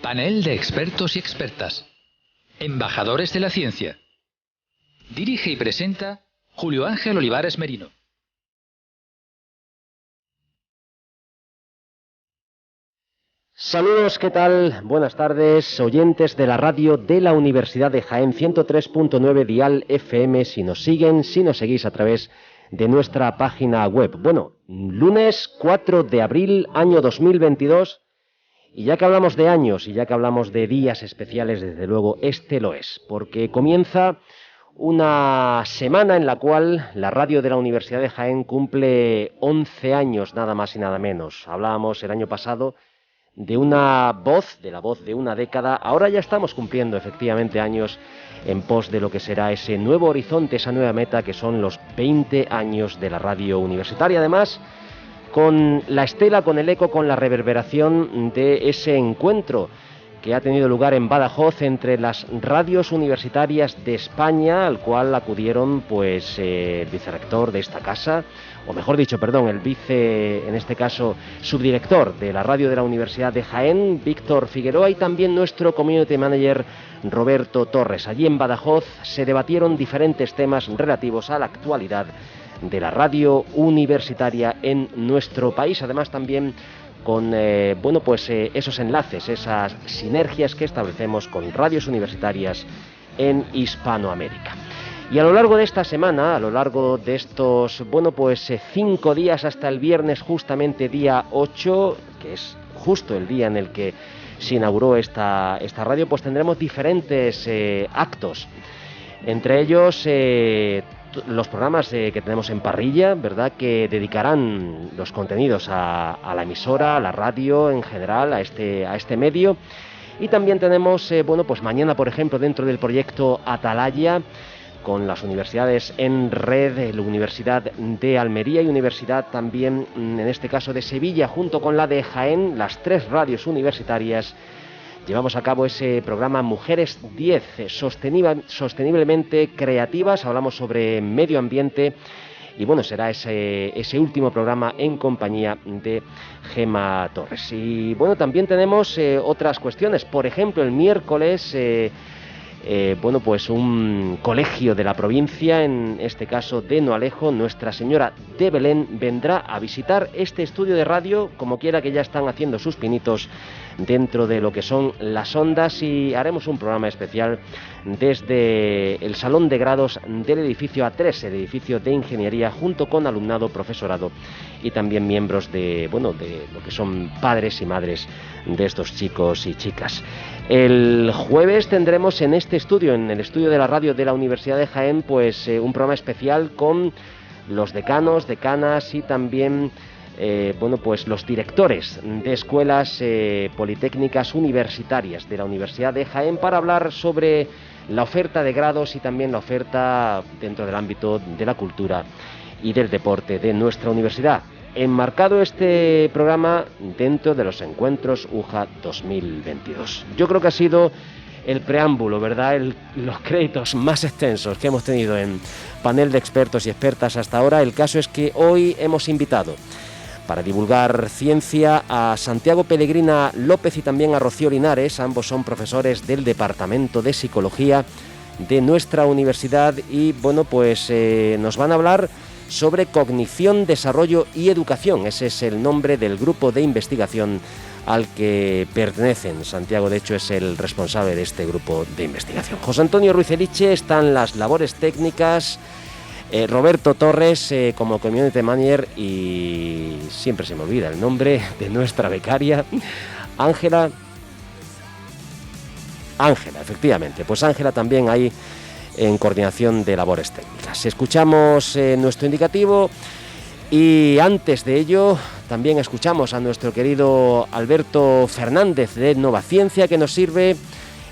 Panel de expertos y expertas. Embajadores de la ciencia. Dirige y presenta Julio Ángel Olivares Merino. Saludos, ¿qué tal? Buenas tardes, oyentes de la radio de la Universidad de Jaén, 103.9 dial FM, si nos siguen, si nos seguís a través de nuestra página web. Bueno, lunes 4 de abril, año 2022, y ya que hablamos de años y ya que hablamos de días especiales, desde luego este lo es, porque comienza una semana en la cual la radio de la Universidad de Jaén cumple 11 años, nada más y nada menos. Hablábamos el año pasado de una voz, de la voz de una década. Ahora ya estamos cumpliendo efectivamente años en pos de lo que será ese nuevo horizonte, esa nueva meta que son los 20 años de la radio universitaria. Además, con la estela, con el eco, con la reverberación de ese encuentro que ha tenido lugar en Badajoz entre las radios universitarias de España, al cual acudieron pues el vicerrector de esta casa, o mejor dicho, perdón, el en este caso, subdirector de la radio de la Universidad de Jaén, Víctor Figueroa, y también nuestro community manager, Roberto Torres. Allí en Badajoz se debatieron diferentes temas relativos a la actualidad de la radio universitaria en nuestro país. Además también con esos enlaces, esas sinergias que establecemos con radios universitarias en Hispanoamérica. Y a lo largo de esta semana, a lo largo de estos 5 días hasta el viernes, justamente día 8, que es justo el día en el que se inauguró esta radio, pues tendremos diferentes actos. Entre ellos los programas que tenemos en parrilla, ¿verdad?, que dedicarán los contenidos a la emisora, a la radio en general, a este medio. Y también tenemos, mañana, por ejemplo, dentro del proyecto Atalaya, con las universidades en red, la Universidad de Almería y Universidad también, en este caso, de Sevilla, junto con la de Jaén, las 3 radios universitarias. Llevamos a cabo ese programa Mujeres 10, sosteniblemente creativas. Hablamos sobre medio ambiente y será ese último programa en compañía de Gema Torres. Y también tenemos otras cuestiones. Por ejemplo, el miércoles un colegio de la provincia, en este caso de Noalejo, Nuestra Señora de Belén, vendrá a visitar este estudio de radio, como quiera que ya están haciendo sus pinitos dentro de lo que son las ondas, y haremos un programa especial desde el salón de grados del edificio A3, el edificio de ingeniería, junto con alumnado, profesorado y también miembros de lo que son padres y madres de estos chicos y chicas. El jueves tendremos en este estudio, en el estudio de la radio de la Universidad de Jaén, un programa especial con los decanos, decanas y también los directores de escuelas politécnicas universitarias de la Universidad de Jaén, para hablar sobre la oferta de grados y también la oferta dentro del ámbito de la cultura y del deporte de nuestra universidad. Enmarcado este programa dentro de los encuentros UJA 2022. Yo creo que ha sido el preámbulo, ¿verdad?, los créditos más extensos que hemos tenido en panel de expertos y expertas hasta ahora. El caso es que hoy hemos invitado para divulgar ciencia a Santiago Pellegrina López y también a Rocío Linares. Ambos son profesores del Departamento de Psicología de nuestra universidad y nos van a hablar sobre cognición, desarrollo y educación. Ese es el nombre del grupo de investigación al que pertenecen. Santiago, de hecho, es el responsable de este grupo de investigación. José Antonio Ruiz Eliche está en las labores técnicas, Roberto Torres como community manager, y siempre se me olvida el nombre de nuestra becaria, Ángela, efectivamente, pues Ángela también ahí en coordinación de labores técnicas. Escuchamos nuestro indicativo y antes de ello también escuchamos a nuestro querido Alberto Fernández de Novaciencia, que nos sirve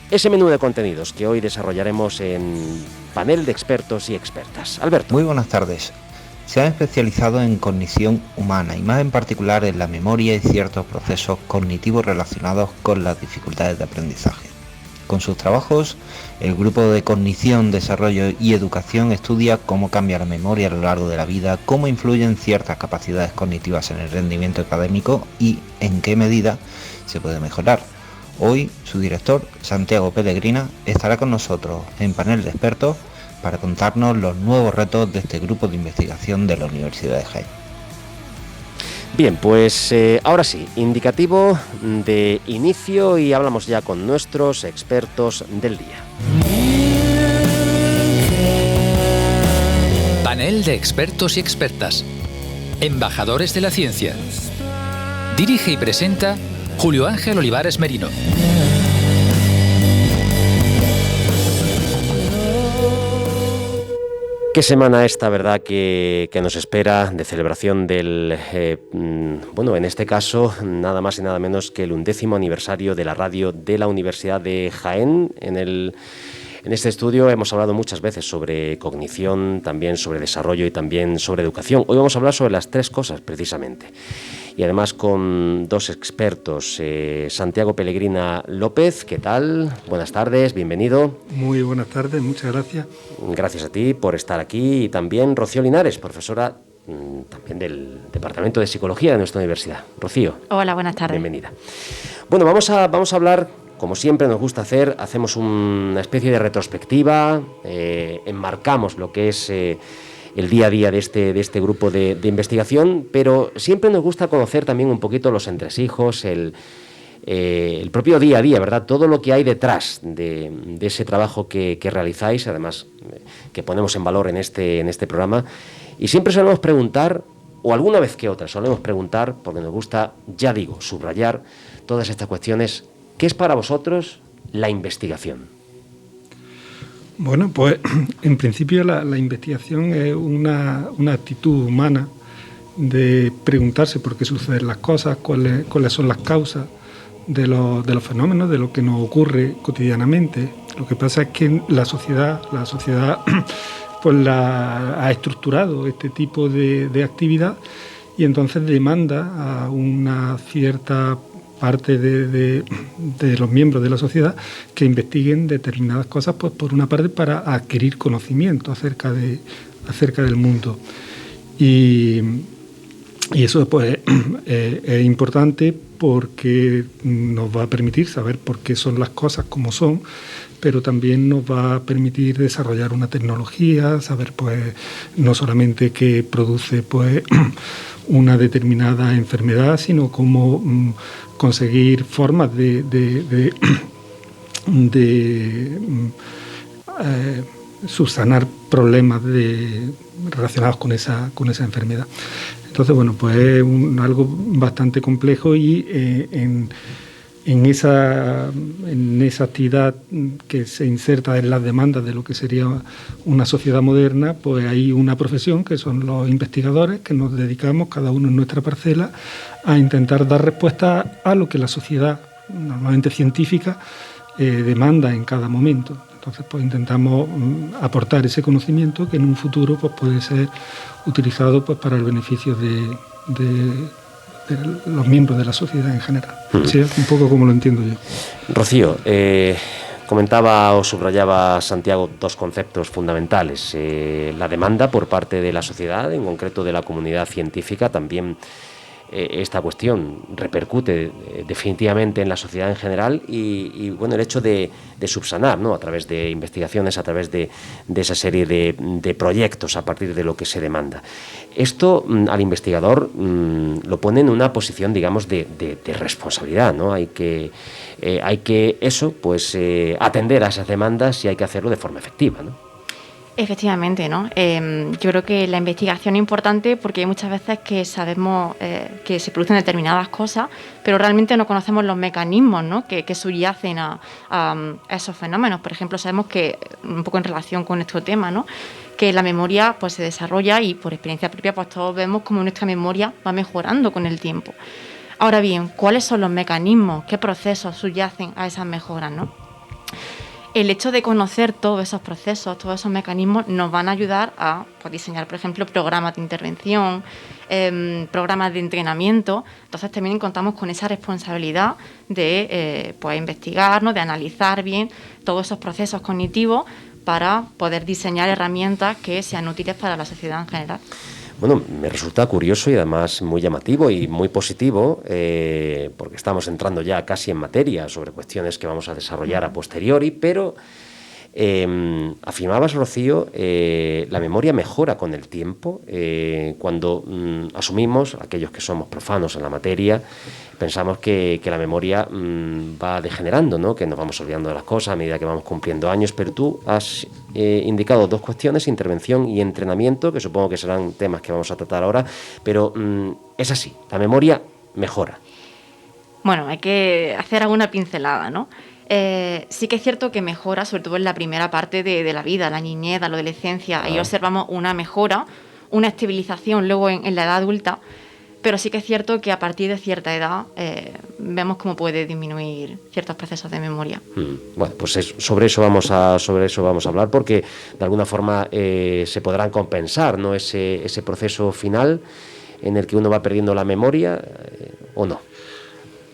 ese menú de contenidos que hoy desarrollaremos en panel de expertos y expertas. Alberto. Muy buenas tardes. Se han especializado en cognición humana y más en particular en la memoria y ciertos procesos cognitivos relacionados con las dificultades de aprendizaje. Con sus trabajos, el grupo de Cognición, Desarrollo y Educación estudia cómo cambia la memoria a lo largo de la vida, cómo influyen ciertas capacidades cognitivas en el rendimiento académico y en qué medida se puede mejorar. Hoy, su director, Santiago Pellegrina, estará con nosotros en panel de expertos para contarnos los nuevos retos de este grupo de investigación de la Universidad de Jaén. Bien, pues ahora sí, indicativo de inicio y hablamos ya con nuestros expertos del día. Panel de expertos y expertas. Embajadores de la ciencia. Dirige y presenta Julio Ángel Olivares Merino. Qué semana esta, ¿verdad?, que nos espera de celebración del, en este caso, nada más y nada menos que el 11º aniversario de la radio de la Universidad de Jaén. En este estudio hemos hablado muchas veces sobre cognición, también sobre desarrollo y también sobre educación. Hoy vamos a hablar sobre las tres cosas, precisamente. Y además con dos expertos, Santiago Pellegrina López, ¿qué tal? Buenas tardes, bienvenido. Muy buenas tardes, muchas gracias. Gracias a ti por estar aquí. Y también Rocío Linares, profesora también del Departamento de Psicología de nuestra universidad. Rocío. Hola, buenas tardes. Bienvenida. Bueno, vamos a hablar, como siempre nos gusta hacer, hacemos una especie de retrospectiva, enmarcamos lo que es el día a día de este grupo de investigación, pero siempre nos gusta conocer también un poquito los entresijos, el propio día a día, ¿verdad? Todo lo que hay detrás de ese trabajo que realizáis, además que ponemos en valor en este programa. Y siempre solemos preguntar, o alguna vez que otra solemos preguntar, porque nos gusta, ya digo, subrayar todas estas cuestiones. ¿Qué es para vosotros la investigación? Bueno, pues en principio la investigación es una actitud humana de preguntarse por qué suceden las cosas, cuáles son las causas de los fenómenos, de lo que nos ocurre cotidianamente. Lo que pasa es que la sociedad pues ha estructurado este tipo de actividad y entonces demanda a una cierta parte de los miembros de la sociedad que investiguen determinadas cosas, pues por una parte para adquirir conocimiento acerca del mundo. Y eso pues es importante porque nos va a permitir saber por qué son las cosas como son, pero también nos va a permitir desarrollar una tecnología, saber pues no solamente qué produce pues una determinada enfermedad, sino cómo conseguir formas de subsanar problemas relacionados con esa enfermedad. Entonces, bueno, pues es algo bastante complejo y en esa actividad que se inserta en las demandas de lo que sería una sociedad moderna, pues hay una profesión que son los investigadores que nos dedicamos, cada uno en nuestra parcela, a intentar dar respuesta a lo que la sociedad, normalmente científica, demanda en cada momento. Entonces, pues intentamos aportar ese conocimiento que en un futuro pues puede ser utilizado pues para el beneficio de los miembros de la sociedad en general. Sí, es un poco como lo entiendo yo. Rocío, comentaba o subrayaba Santiago dos conceptos fundamentales. La demanda por parte de la sociedad, en concreto de la comunidad científica, también esta cuestión repercute definitivamente en la sociedad en general y bueno, el hecho de subsanar, ¿no?, a través de investigaciones, a través de esa serie de proyectos a partir de lo que se demanda. Esto al investigador lo pone en una posición, digamos, de responsabilidad, ¿no? Hay que eso, pues atender a esas demandas y hay que hacerlo de forma efectiva, ¿no? Efectivamente, ¿no? Yo creo que la investigación es importante porque hay muchas veces que sabemos que se producen determinadas cosas, pero realmente no conocemos los mecanismos, ¿no?, que subyacen a esos fenómenos. Por ejemplo, sabemos que, un poco en relación con nuestro tema, ¿no?, que la memoria pues se desarrolla y por experiencia propia pues todos vemos cómo nuestra memoria va mejorando con el tiempo. Ahora bien, ¿cuáles son los mecanismos? ¿Qué procesos subyacen a esas mejoras, ¿no? El hecho de conocer todos esos procesos, todos esos mecanismos, nos van a ayudar a diseñar, por ejemplo, programas de intervención, programas de entrenamiento. Entonces también contamos con esa responsabilidad de investigar, ¿no?, de analizar bien todos esos procesos cognitivos para poder diseñar herramientas que sean útiles para la sociedad en general. Bueno, me resulta curioso y además muy llamativo y muy positivo, porque estamos entrando ya casi en materia sobre cuestiones que vamos a desarrollar a posteriori, pero afirmabas, Rocío, la memoria mejora con el tiempo. Cuando asumimos, aquellos que somos profanos en la materia, pensamos que la memoria va degenerando, ¿no? Que nos vamos olvidando de las cosas a medida que vamos cumpliendo años, pero tú has indicado dos cuestiones, intervención y entrenamiento, que supongo que serán temas que vamos a tratar ahora, pero es así, la memoria mejora. Bueno, hay que hacer alguna pincelada, ¿no? Sí que es cierto que mejora, sobre todo en la primera parte de la vida, la niñez, la adolescencia. Ahí observamos una mejora, una estabilización luego en la edad adulta, pero sí que es cierto que a partir de cierta edad vemos cómo puede disminuir ciertos procesos de memoria. Bueno, pues sobre eso vamos a hablar, porque de alguna forma se podrán compensar, ¿no? ese proceso final en el que uno va perdiendo la memoria, ¿o no?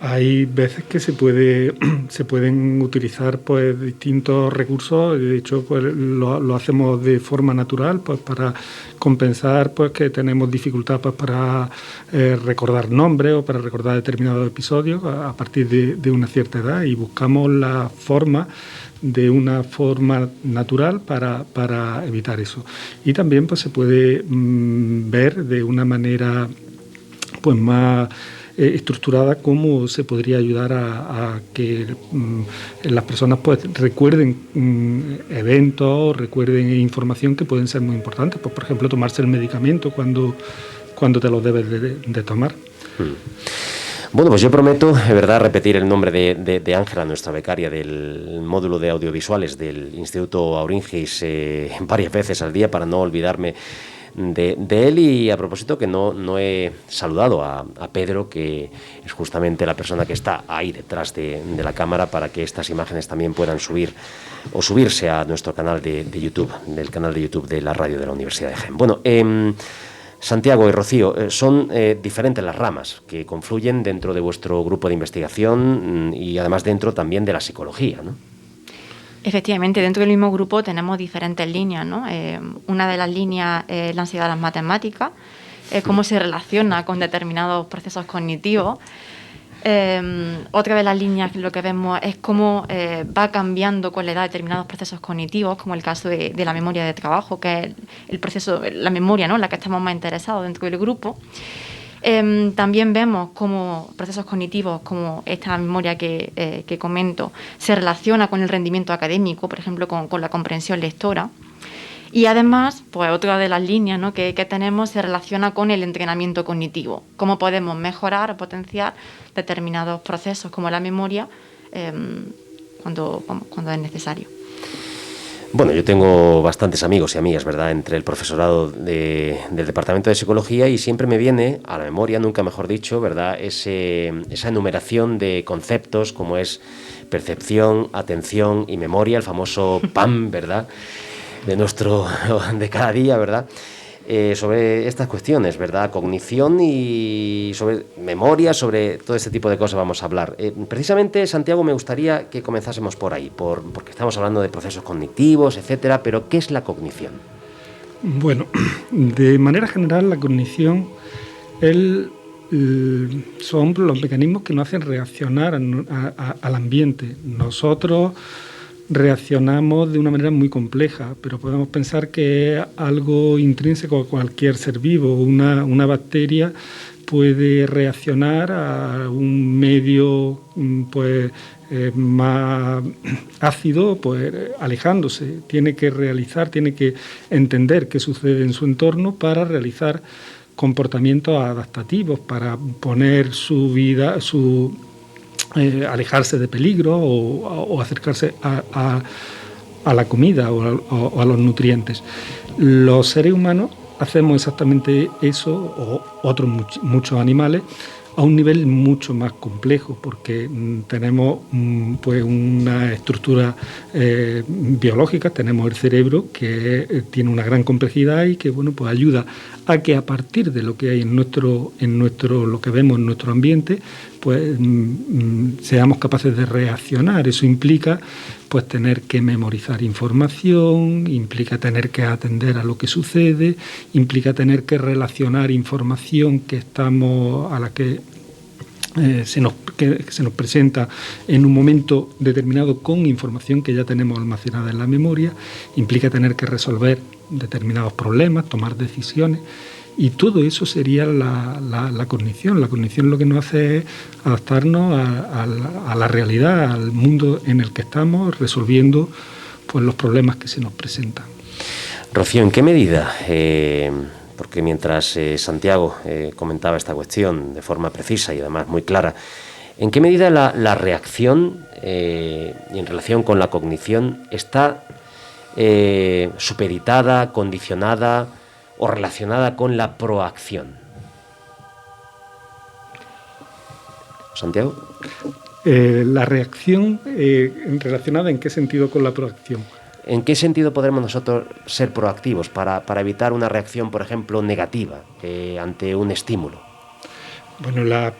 Hay veces que se pueden utilizar pues distintos recursos. De hecho, pues lo hacemos de forma natural, pues para compensar pues que tenemos dificultad pues para recordar nombres o para recordar determinados episodios a partir de una cierta edad, y buscamos la forma de una forma natural para evitar eso. Y también pues se puede ver de una manera pues más estructurada cómo se podría ayudar a que las personas pues recuerden eventos, recuerden información que pueden ser muy importantes, pues por ejemplo tomarse el medicamento cuando te lo debes de tomar. Bueno, pues yo prometo, de verdad, repetir el nombre de Ángela, nuestra becaria del módulo de audiovisuales del Instituto Auringis, varias veces al día, para no olvidarme de él. Y a propósito, que no he saludado a Pedro, que es justamente la persona que está ahí detrás de la cámara, para que estas imágenes también puedan subirse a nuestro canal de YouTube, del canal de YouTube de la radio de la Universidad de Jaén. Bueno, Santiago y Rocío, son diferentes las ramas que confluyen dentro de vuestro grupo de investigación y además dentro también de la psicología, ¿no? Efectivamente, dentro del mismo grupo tenemos diferentes líneas, ¿no? Una de las líneas es la ansiedad de las matemáticas, cómo se relaciona con determinados procesos cognitivos. Otra de las líneas, lo que vemos es cómo va cambiando con la edad determinados procesos cognitivos, como el caso de la memoria de trabajo, que es el proceso, la memoria, ¿no?, en la que estamos más interesados dentro del grupo. También vemos cómo procesos cognitivos como esta memoria que comento se relaciona con el rendimiento académico, por ejemplo con la comprensión lectora. Y además, pues otra de las líneas, ¿no?, que tenemos se relaciona con el entrenamiento cognitivo, cómo podemos mejorar o potenciar determinados procesos como la memoria cuando es necesario. Bueno, yo tengo bastantes amigos y amigas, ¿verdad?, entre el profesorado del Departamento de Psicología, y siempre me viene a la memoria, nunca mejor dicho, ¿verdad?, esa enumeración de conceptos como es percepción, atención y memoria, el famoso PAM, ¿verdad?, de cada día, ¿verdad?, sobre estas cuestiones, ¿verdad?, cognición y sobre memoria, sobre todo este tipo de cosas vamos a hablar. Precisamente, Santiago, me gustaría que comenzásemos por ahí, porque estamos hablando de procesos cognitivos, etcétera, pero ¿qué es la cognición? Bueno, de manera general, la cognición son los mecanismos que nos hacen reaccionar al ambiente. Nosotros reaccionamos de una manera muy compleja, pero podemos pensar que es algo intrínseco a cualquier ser vivo. Una bacteria puede reaccionar a un medio pues más ácido, pues alejándose. Tiene que entender qué sucede en su entorno para realizar comportamientos adaptativos, para poner su vida, alejarse de peligro o acercarse a la comida o a los nutrientes. Los seres humanos hacemos exactamente eso, o otros muchos animales, a un nivel mucho más complejo, porque tenemos pues una estructura biológica, tenemos el cerebro que tiene una gran complejidad y que pues ayuda a que a partir de lo que hay en lo que vemos en nuestro ambiente, pues seamos capaces de reaccionar. Eso implica pues tener que memorizar información, implica tener que atender a lo que sucede, implica tener que relacionar información a la que se nos presenta en un momento determinado con información que ya tenemos almacenada en la memoria, implica tener que resolver determinados problemas, tomar decisiones, y todo eso sería la cognición. La cognición lo que nos hace es adaptarnos a la realidad, al mundo en el que estamos, resolviendo pues los problemas que se nos presentan. Rocío, ¿en qué medida? Porque mientras Santiago comentaba esta cuestión de forma precisa y además muy clara, ¿en qué medida la reacción y en relación con la cognición está supeditada, condicionada o relacionada con la proacción? ¿Santiago? La reacción, ¿relacionada en qué sentido con la proacción? ¿En qué sentido podremos nosotros ser proactivos para evitar una reacción, por ejemplo, negativa ante un estímulo? Bueno, las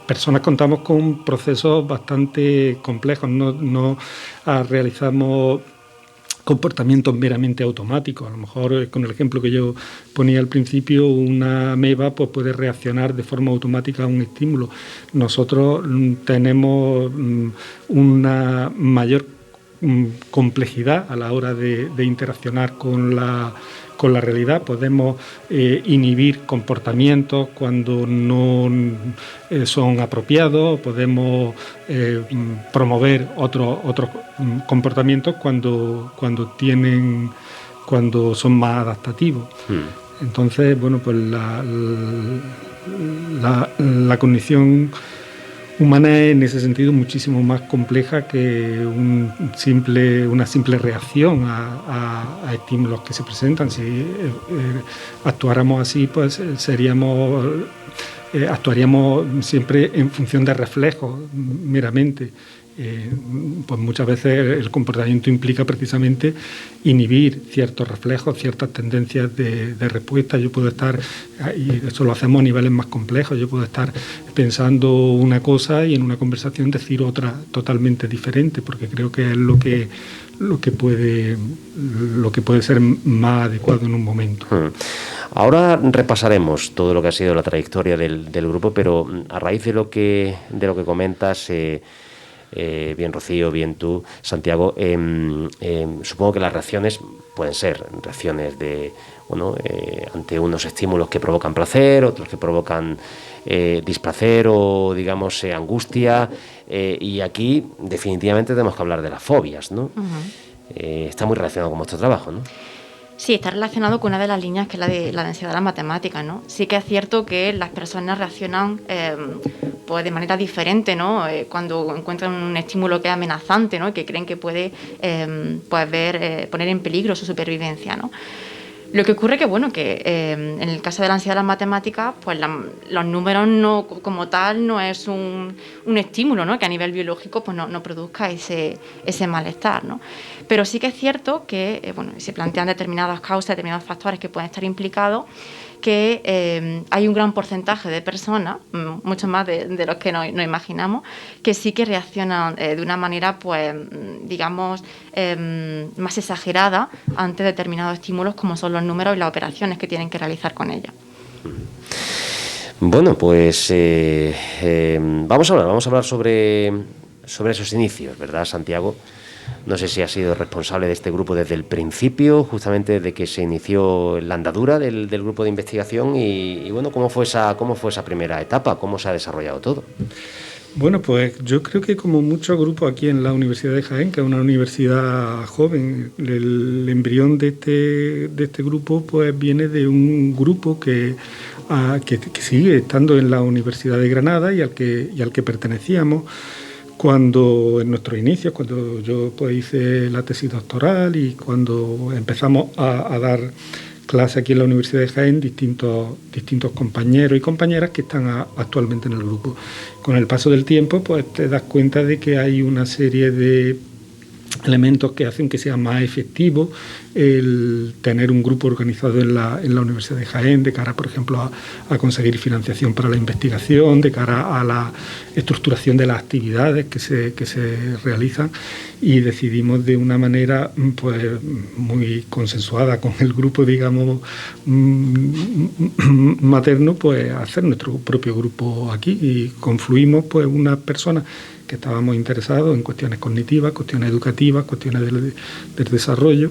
personas contamos con procesos bastante complejos, no realizamos comportamientos meramente automáticos. A lo mejor, con el ejemplo que yo ponía al principio, una ameba pues puede reaccionar de forma automática a un estímulo. Nosotros tenemos una mayor complejidad a la hora de interaccionar con la realidad. Podemos inhibir comportamientos cuando no son apropiados, podemos promover otros comportamientos cuando son más adaptativos. Entonces, bueno, pues la cognición humana es en ese sentido muchísimo más compleja que una simple reacción a estímulos que se presentan. Si actuáramos así, pues actuaríamos siempre en función de reflejos meramente. Pues muchas veces el comportamiento implica precisamente inhibir ciertos reflejos, ciertas tendencias de respuesta. Yo puedo estar, y eso lo hacemos a niveles más complejos, yo puedo estar pensando una cosa y en una conversación decir otra totalmente diferente, porque creo que es lo que puede ser más adecuado en un momento. Ahora repasaremos todo lo que ha sido la trayectoria del grupo, pero a raíz de lo que comentas, bien Rocío, bien tú, Santiago, supongo que las reacciones pueden ser reacciones ante unos estímulos que provocan placer, otros que provocan displacer o, digamos, angustia, y aquí definitivamente tenemos que hablar de las fobias, ¿no? Uh-huh. Está muy relacionado con vuestro trabajo, ¿no? Sí, está relacionado con una de las líneas que es la de la densidad de las matemáticas, ¿no? Sí que es cierto que las personas reaccionan pues de manera diferente, ¿no? Cuando encuentran un estímulo que es amenazante, ¿no? Que creen que puede poner en peligro su supervivencia, ¿no? Lo que ocurre que, bueno, que en el caso de la ansiedad de las matemáticas, pues los números no, como tal, no es un estímulo, ¿no? Que a nivel biológico pues no produzca ese malestar, ¿no? Pero sí que es cierto que, se plantean determinadas causas, determinados factores que pueden estar implicados, que hay un gran porcentaje de personas, mucho más de los que nos imaginamos, que sí que reaccionan de una manera, pues, digamos, más exagerada ante determinados estímulos, como son los números y las operaciones que tienen que realizar con ellos. Bueno, pues vamos a hablar sobre esos inicios, ¿verdad, Santiago? No sé si has sido responsable de este grupo desde el principio, justamente desde que se inició la andadura del grupo de investigación y bueno, ¿cómo fue esa primera etapa? ¿Cómo se ha desarrollado todo? Bueno, pues yo creo que como muchos grupos aquí en la Universidad de Jaén, que es una universidad joven, el embrión de este grupo pues viene de un grupo que sigue estando en la Universidad de Granada y al que pertenecíamos. Cuando en nuestros inicios, cuando yo pues hice la tesis doctoral y cuando empezamos a dar clase aquí en la Universidad de Jaén, distintos compañeros y compañeras que están actualmente en el grupo. Con el paso del tiempo, pues te das cuenta de que hay una serie de elementos que hacen que sea más efectivo el tener un grupo organizado en la Universidad de Jaén de cara, por ejemplo, a conseguir financiación para la investigación, de cara a la estructuración de las actividades que se realizan, y decidimos de una manera pues muy consensuada con el grupo, digamos, materno, pues hacer nuestro propio grupo aquí, y confluimos pues unas personas que estábamos interesados en cuestiones cognitivas, cuestiones educativas, cuestiones del desarrollo,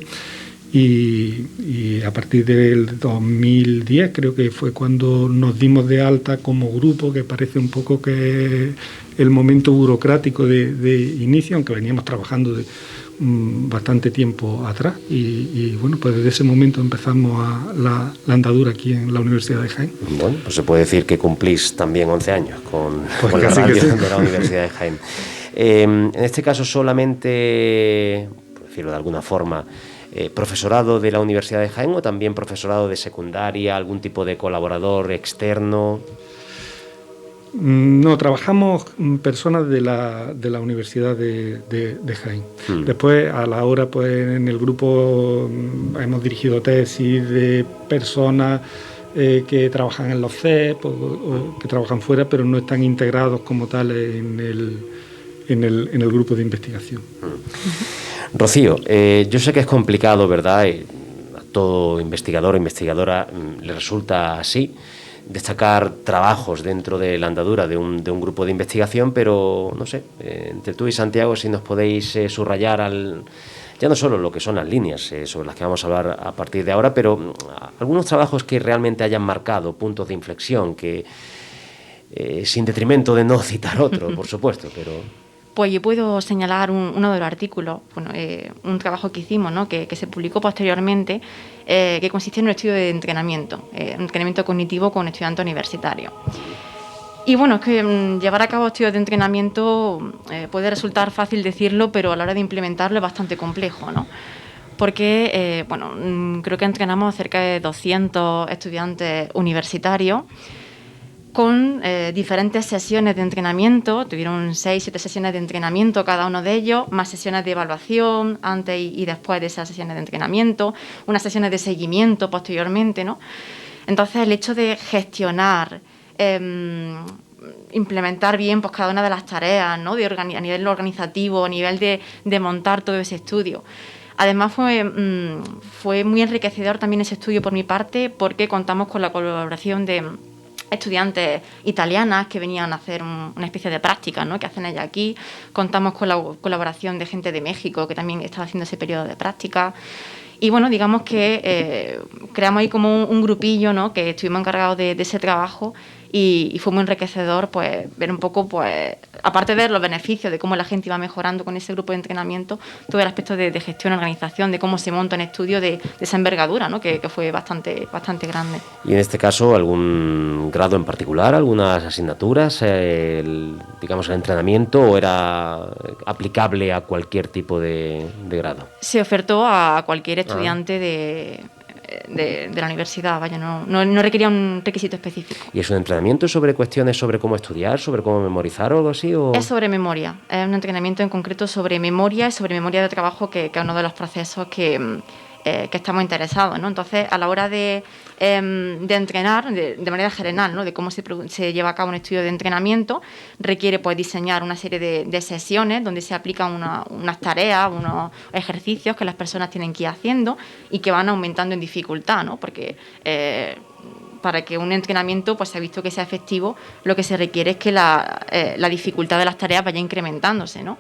y a partir del 2010 creo que fue cuando nos dimos de alta como grupo, que parece un poco que el momento burocrático de inicio, aunque veníamos trabajando bastante tiempo atrás, y bueno, pues desde ese momento empezamos la andadura aquí en la Universidad de Jaén. Bueno, pues se puede decir que cumplís también 11 años con la radio de la Universidad de Jaén. En este caso solamente, por decirlo de alguna forma, profesorado de la Universidad de Jaén, o también profesorado de secundaria, algún tipo de colaborador externo. No, trabajamos personas de la Universidad de Jaén. Después, a la hora, pues en el grupo hemos dirigido tesis de personas que trabajan en los CEP o que trabajan fuera, pero no están integrados como tal en el grupo de investigación. Rocío, yo sé que es complicado, ¿verdad? A todo investigador o investigadora le resulta así destacar trabajos dentro de la andadura de un grupo de investigación, pero no sé, entre tú y Santiago, si nos podéis subrayar ya no solo lo que son las líneas sobre las que vamos a hablar a partir de ahora, pero algunos trabajos que realmente hayan marcado puntos de inflexión, que sin detrimento de no citar otro, por supuesto, pero... Pues yo puedo señalar uno de los artículos, un trabajo que hicimos, ¿no? que se publicó posteriormente, que consiste en un estudio de entrenamiento cognitivo con estudiantes universitarios. Y bueno, es que llevar a cabo estudios de entrenamiento puede resultar fácil decirlo, pero a la hora de implementarlo es bastante complejo, ¿no? Porque, creo que entrenamos a cerca de 200 estudiantes universitarios, con diferentes sesiones de entrenamiento. Tuvieron 6-7 sesiones de entrenamiento cada uno de ellos, más sesiones de evaluación antes y después de esas sesiones de entrenamiento, unas sesiones de seguimiento posteriormente, ¿no? Entonces, el hecho de gestionar, implementar bien pues cada una de las tareas, ¿no? A nivel organizativo, a nivel de montar todo ese estudio. Además, fue muy enriquecedor también ese estudio por mi parte, porque contamos con la colaboración de estudiantes italianas que venían a hacer una especie de práctica, ¿no? Que hacen ellas aquí. Contamos con la colaboración de gente de México que también estaba haciendo ese periodo de práctica. Y bueno, digamos que creamos ahí como un grupillo, ¿no? Que estuvimos encargados de ese trabajo, y fue muy enriquecedor pues ver un poco, pues aparte de ver los beneficios de cómo la gente iba mejorando con ese grupo de entrenamiento, todo el aspecto de gestión, organización, de cómo se monta un estudio de esa envergadura, ¿no? Que fue bastante grande. Y en este caso, ¿algún grado en particular, algunas asignaturas, el entrenamiento, o era aplicable a cualquier tipo de grado? Se ofertó a cualquier estudiante de la universidad, no requería un requisito específico. ¿Y es un entrenamiento sobre cuestiones sobre cómo estudiar, sobre cómo memorizar o algo así? ¿O? Es sobre memoria, es un entrenamiento en concreto sobre memoria y sobre memoria de trabajo, que es uno de los procesos que estamos interesados, ¿no? Entonces, a la hora de entrenar de manera general, ¿no? De cómo se lleva a cabo un estudio de entrenamiento, requiere pues diseñar una serie de sesiones donde se aplican unas tareas, unos ejercicios que las personas tienen que ir haciendo y que van aumentando en dificultad, ¿no? Porque para que un entrenamiento pues se ha visto que sea efectivo, lo que se requiere es que la dificultad de las tareas vaya incrementándose, ¿no?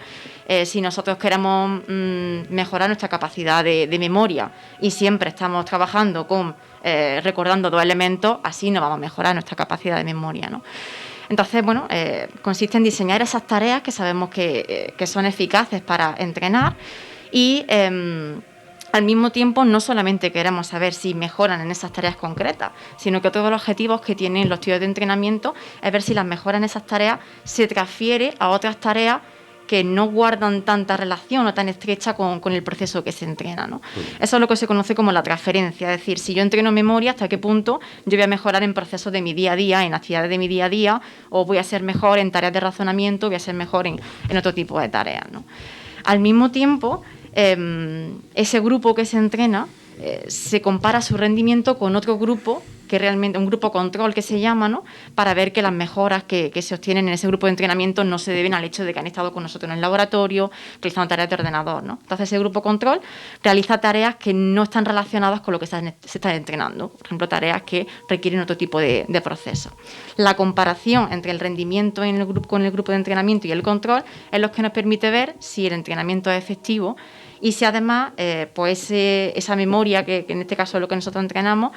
Si nosotros queremos mejorar nuestra capacidad de memoria y siempre estamos trabajando con recordando 2 elementos, así no vamos a mejorar nuestra capacidad de memoria, ¿no? Entonces, consiste en diseñar esas tareas que sabemos que son eficaces para entrenar, y al mismo tiempo no solamente queremos saber si mejoran en esas tareas concretas, sino que todos los objetivos que tienen los estudios de entrenamiento es ver si las mejoras en esas tareas se transfiere a otras tareas que no guardan tanta relación o tan estrecha con el proceso que se entrena, ¿no? Eso es lo que se conoce como la transferencia, es decir, si yo entreno memoria, ¿hasta qué punto yo voy a mejorar en procesos de mi día a día, en actividades de mi día a día, o voy a ser mejor en tareas de razonamiento, voy a ser mejor en otro tipo de tareas, ¿no? Al mismo tiempo, ese grupo que se entrena se compara su rendimiento con otro grupo, que realmente un grupo control que se llama, ¿no? Para ver que las mejoras que se obtienen en ese grupo de entrenamiento no se deben al hecho de que han estado con nosotros en el laboratorio realizando tareas de ordenador, ¿no? Entonces ese grupo control realiza tareas que no están relacionadas con lo que se está entrenando, por ejemplo, tareas que requieren otro tipo de procesos. La comparación entre el rendimiento con el grupo de entrenamiento y el control es lo que nos permite ver si el entrenamiento es efectivo y si además pues esa memoria, que en este caso es lo que nosotros entrenamos,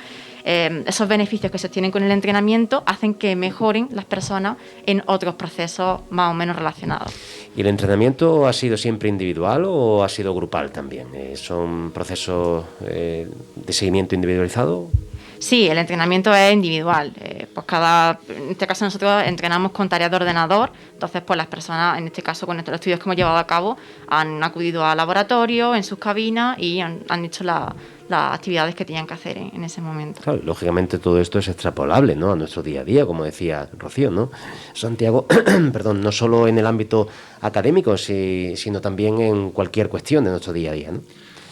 esos beneficios que se obtienen con el entrenamiento hacen que mejoren las personas en otros procesos más o menos relacionados. ¿Y el entrenamiento ha sido siempre individual o ha sido grupal también? ¿Son procesos de seguimiento individualizado? Sí, el entrenamiento es individual. En este caso nosotros entrenamos con tareas de ordenador, entonces pues las personas, en este caso con estos estudios que hemos llevado a cabo, han acudido al laboratorio, en sus cabinas y han hecho las actividades que tenían que hacer en ese momento. Claro, lógicamente todo esto es extrapolable, ¿no?, a nuestro día a día, como decía Rocío, ¿no? Santiago, perdón, no solo en el ámbito académico, sino también en cualquier cuestión de nuestro día a día, ¿no?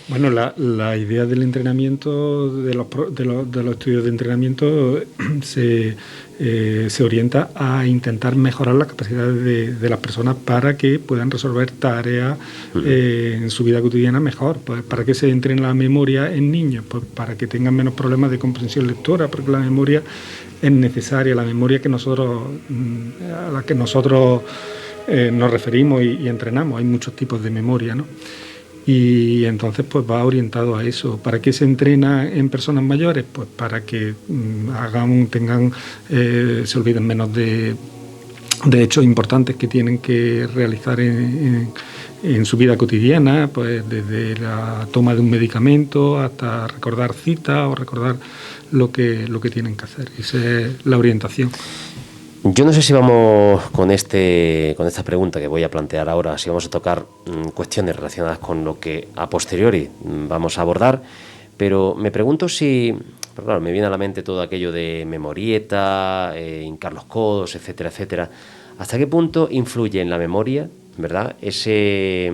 Bueno, la idea del entrenamiento, de los estudios de entrenamiento, se orienta a intentar mejorar las capacidades de las personas para que puedan resolver tareas en su vida cotidiana mejor. Pues, ¿para qué se entrena la memoria en niños? Pues para que tengan menos problemas de comprensión lectora, porque la memoria es necesaria, la memoria a la que nosotros nos referimos y entrenamos. Hay muchos tipos de memoria, ¿no? Y entonces pues va orientado a eso. ¿Para qué se entrena en personas mayores? Pues para que se olviden menos de hechos importantes que tienen que realizar en su vida cotidiana, pues desde la toma de un medicamento hasta recordar citas o recordar lo que tienen que hacer. Esa es la orientación. Yo no sé si vamos con esta pregunta que voy a plantear ahora, si vamos a tocar cuestiones relacionadas con lo que a posteriori vamos a abordar, pero me pregunto claro, me viene a la mente todo aquello de memorieta, hincar los codos, etcétera, etcétera. ¿Hasta qué punto influye en la memoria, verdad, ese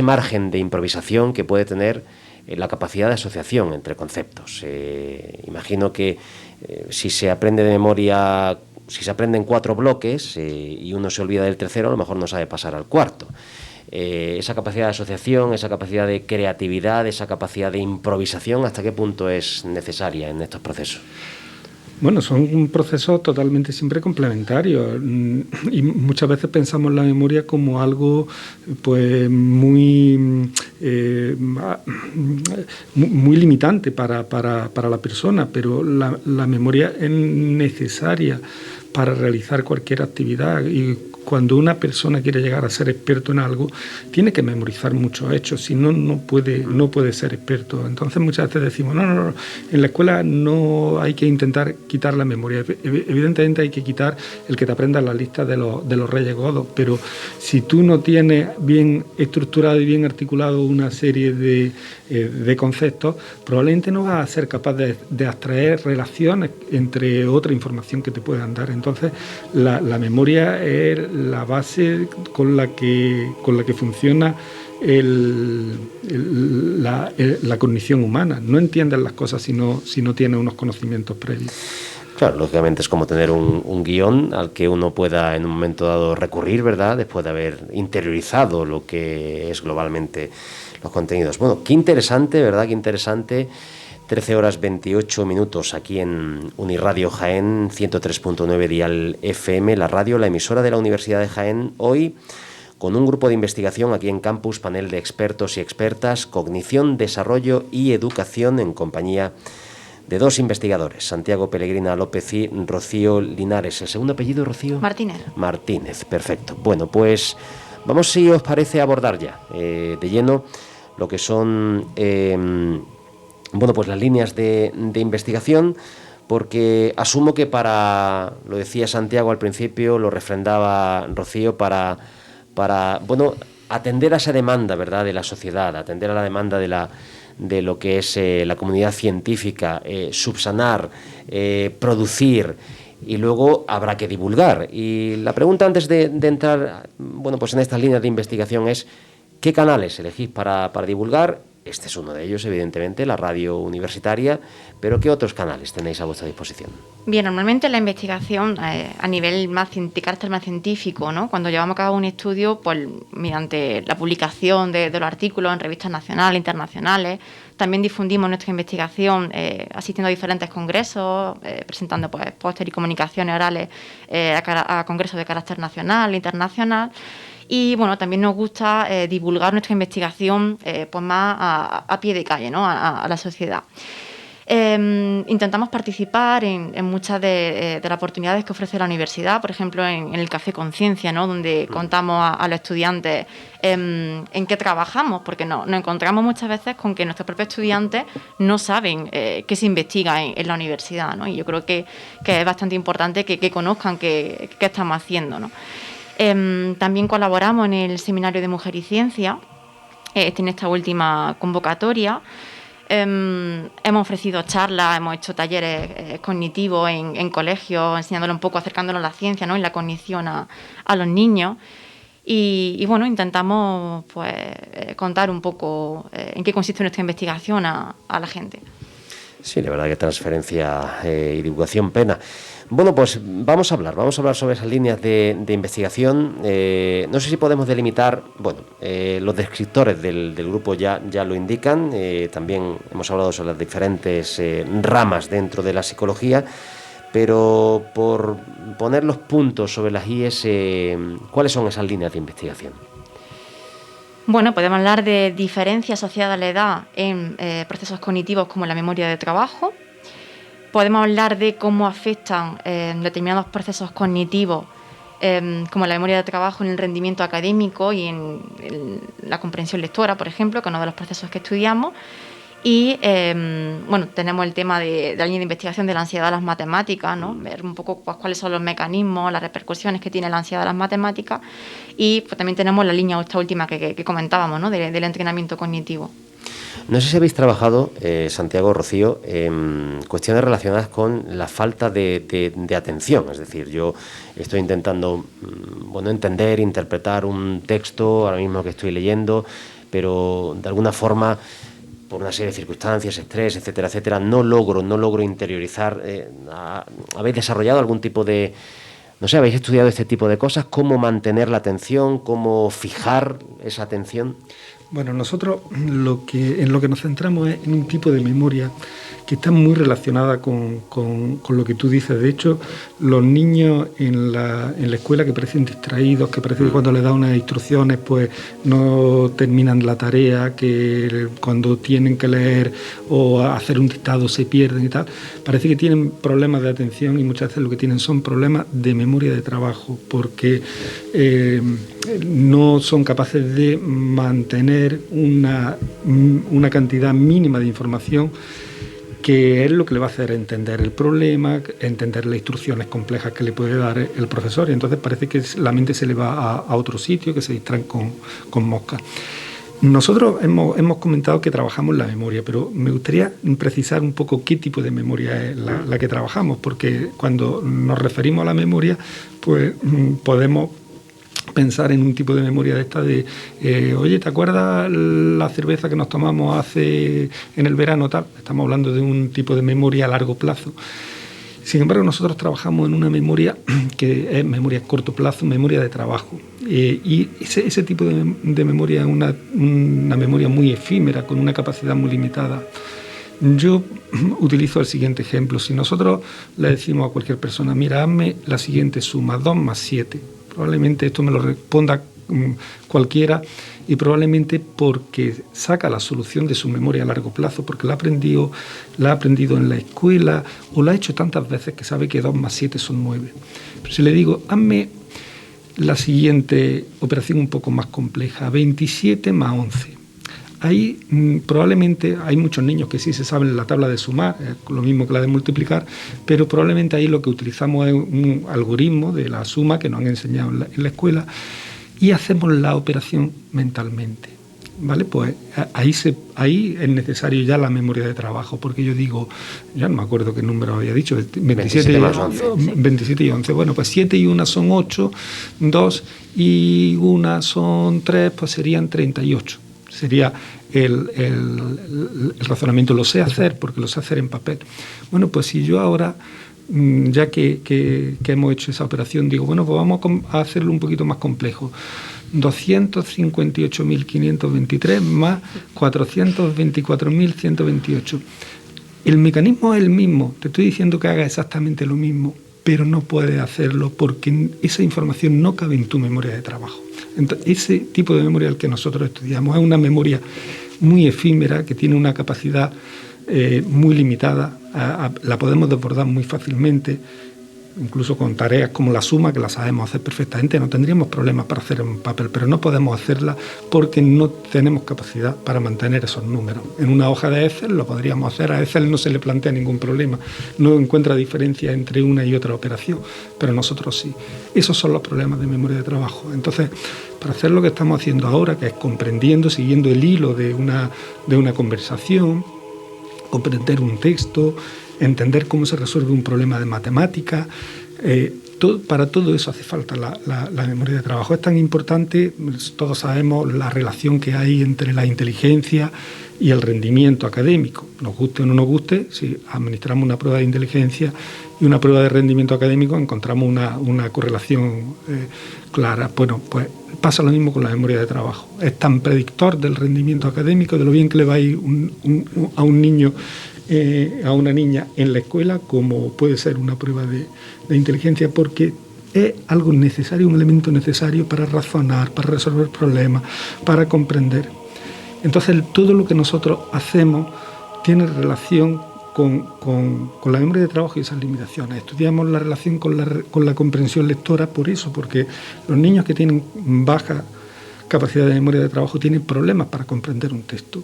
margen de improvisación que puede tener la capacidad de asociación entre conceptos? Imagino que si se aprende de memoria, si se aprenden 4 bloques y uno se olvida del tercero, a lo mejor no sabe pasar al cuarto. Esa capacidad de asociación, esa capacidad de creatividad, esa capacidad de improvisación, ¿hasta qué punto es necesaria en estos procesos? Bueno, son un proceso totalmente siempre complementario y muchas veces pensamos la memoria como algo pues muy limitante para la persona, pero la memoria es necesaria para realizar cualquier actividad, y cuando una persona quiere llegar a ser experto en algo, tiene que memorizar muchos hechos, si no, no puede ser experto. Entonces muchas veces decimos, no, en la escuela no hay que intentar quitar la memoria. Evidentemente hay que quitar el que te aprendas la lista de los Reyes Godos, pero si tú no tienes bien estructurado y bien articulado una serie de conceptos, probablemente no vas a ser capaz de abstraer relaciones entre otra información que te puedan dar. Entonces la memoria es la base con la que funciona la cognición humana. No entiendes las cosas si no tienes unos conocimientos previos. Claro, lógicamente es como tener un guión al que uno pueda en un momento dado recurrir, ¿verdad?, después de haber interiorizado lo que es globalmente los contenidos. Bueno, qué interesante, ¿verdad?, qué interesante. 13 horas 28 minutos aquí en Uniradio Jaén, 103.9 dial FM, la radio, la emisora de la Universidad de Jaén, hoy con un grupo de investigación aquí en Campus, panel de expertos y expertas, cognición, desarrollo y educación, en compañía de 2 investigadores, Santiago Pellegrina López y Rocío Linares. ¿El segundo apellido, Rocío? Martínez, perfecto. Bueno, pues vamos, si os parece, a abordar ya de lleno lo que son pues las líneas de investigación, porque asumo que lo decía Santiago al principio, lo refrendaba Rocío, para atender a esa demanda, ¿verdad?, de la sociedad, atender a la demanda de lo que es la comunidad científica, subsanar, producir, y luego habrá que divulgar. Y la pregunta, antes de entrar pues en estas líneas de investigación, es ¿Qué canales elegís para divulgar? Este es uno de ellos, evidentemente, la radio universitaria, pero ¿qué otros canales tenéis a vuestra disposición? Bien, normalmente la investigación a nivel de carácter más científico, ¿no? Cuando llevamos a cabo un estudio, pues mediante la publicación de los artículos en revistas nacionales, internacionales, también difundimos nuestra investigación asistiendo a diferentes congresos, presentando pues póster y comunicaciones orales a congresos de carácter nacional e internacional. Y bueno, también nos gusta divulgar nuestra investigación pues más a pie de calle, ¿no? a la sociedad. Intentamos participar en muchas de las oportunidades que ofrece la universidad, por ejemplo en el Café Conciencia, ¿no? Donde contamos a los estudiantes en qué trabajamos, porque nos encontramos muchas veces con que nuestros propios estudiantes no saben qué se investiga en la universidad, ¿no? Y yo creo que es bastante importante que conozcan qué estamos haciendo, ¿no? También colaboramos en el Seminario de Mujer y Ciencia, en esta última convocatoria. Hemos ofrecido charlas, hemos hecho talleres cognitivos en colegios, enseñándole un poco, acercándonos a la ciencia, ¿no? Y la cognición a los niños. Y bueno, intentamos pues contar un poco en qué consiste nuestra investigación a la gente. Sí, la verdad que transferencia y divulgación plena. Bueno, pues vamos a hablar sobre esas líneas de investigación. No sé si podemos delimitar, bueno, los descriptores del grupo ya lo indican, también hemos hablado sobre las diferentes ramas dentro de la psicología, pero por poner los puntos sobre las IES, ¿cuáles son esas líneas de investigación? Bueno, podemos hablar de diferencias asociadas a la edad en procesos cognitivos como la memoria de trabajo. Podemos hablar de cómo afectan determinados procesos cognitivos, como la memoria de trabajo, en el rendimiento académico y en la comprensión lectora, por ejemplo, que es uno de los procesos que estudiamos. Y bueno, tenemos el tema de la línea de investigación de la ansiedad a las matemáticas, ¿no? Ver un poco pues, cuáles son los mecanismos, las repercusiones que tiene la ansiedad a las matemáticas. Y pues, también tenemos la línea esta última que comentábamos, ¿no? del entrenamiento cognitivo. No sé si habéis trabajado, Santiago, Rocío, cuestiones relacionadas con la falta de atención. Es decir, yo estoy intentando entender, interpretar un texto, ahora mismo que estoy leyendo, pero de alguna forma, por una serie de circunstancias, estrés, etcétera, etcétera, no logro interiorizar. ¿Habéis desarrollado algún tipo de... No sé, habéis estudiado este tipo de cosas? ¿Cómo mantener la atención? ¿Cómo fijar esa atención? Bueno, nosotros en lo que nos centramos es en un tipo de memoria que está muy relacionada con lo que tú dices. De hecho, los niños en la escuela que parecen distraídos, que parece que cuando les dan unas instrucciones pues no terminan la tarea, que cuando tienen que leer o hacer un dictado se pierden y tal, parece que tienen problemas de atención y muchas veces lo que tienen son problemas de memoria de trabajo, porque no son capaces de mantener una cantidad mínima de información que es lo que le va a hacer entender el problema, entender las instrucciones complejas que le puede dar el profesor, y entonces parece que la mente se le va a otro sitio, que se distraen con moscas. Nosotros hemos comentado que trabajamos la memoria, pero me gustaría precisar un poco qué tipo de memoria es la que trabajamos, porque cuando nos referimos a la memoria, pues podemos pensar en un tipo de memoria de esta de oye, ¿te acuerdas la cerveza que nos tomamos en el verano tal? Estamos hablando de un tipo de memoria a largo plazo. Sin embargo, nosotros trabajamos en una memoria que es memoria a corto plazo, memoria de trabajo. Y ese tipo de memoria es una memoria muy efímera, con una capacidad muy limitada. Yo utilizo el siguiente ejemplo. Si nosotros le decimos a cualquier persona, mira, hazme la siguiente suma, 2 más 7. Probablemente esto me lo responda cualquiera, y probablemente porque saca la solución de su memoria a largo plazo, porque la ha aprendido en la escuela o la ha hecho tantas veces que sabe que 2 más 7 son 9. Pero si le digo, hazme la siguiente operación un poco más compleja, 27 más 11. Ahí probablemente hay muchos niños que sí se saben la tabla de sumar, lo mismo que la de multiplicar, pero probablemente ahí lo que utilizamos es un algoritmo de la suma que nos han enseñado en la escuela, y hacemos la operación mentalmente. ¿vale? Pues ahí es necesario ya la memoria de trabajo, porque yo digo, ya no me acuerdo qué número había dicho, 27 y 11. Bueno, pues 7 y 1 son 8, 2 y 1 son 3, pues serían 38. Sería el razonamiento. Lo sé hacer porque lo sé hacer en papel. Bueno, pues si yo ahora, ya que hemos hecho esa operación, digo, bueno, pues vamos a hacerlo un poquito más complejo. 258.523 más 424.128. El mecanismo es el mismo. Te estoy diciendo que haga exactamente lo mismo, pero no puedes hacerlo porque esa información no cabe en tu memoria de trabajo. Entonces, ese tipo de memoria al que nosotros estudiamos es una memoria muy efímera, que tiene una capacidad muy limitada, la podemos desbordar muy fácilmente, incluso con tareas como la suma, que la sabemos hacer perfectamente, no tendríamos problemas para hacer en papel, pero no podemos hacerla porque no tenemos capacidad para mantener esos números. En una hoja de Excel lo podríamos hacer, a Excel no se le plantea ningún problema, no encuentra diferencia entre una y otra operación, pero nosotros sí. Esos son los problemas de memoria de trabajo. Entonces, para hacer lo que estamos haciendo ahora, que es comprendiendo, siguiendo el hilo de una conversación, comprender un texto, entender cómo se resuelve un problema de matemáticas, para todo eso hace falta la memoria de trabajo. Es tan importante, todos sabemos la relación que hay entre la inteligencia y el rendimiento académico. Nos guste o no nos guste, si administramos una prueba de inteligencia y una prueba de rendimiento académico, encontramos una correlación clara. Bueno, pues pasa lo mismo con la memoria de trabajo. Es tan predictor del rendimiento académico, de lo bien que le va a ir a un niño, a una niña en la escuela, como puede ser una prueba de inteligencia, porque es algo necesario, un elemento necesario para razonar, para resolver problemas, para comprender. Entonces, todo lo que nosotros hacemos tiene relación con la memoria de trabajo y esas limitaciones. Estudiamos la relación con la comprensión lectora por eso, porque los niños que tienen baja capacidad de memoria de trabajo tienen problemas para comprender un texto.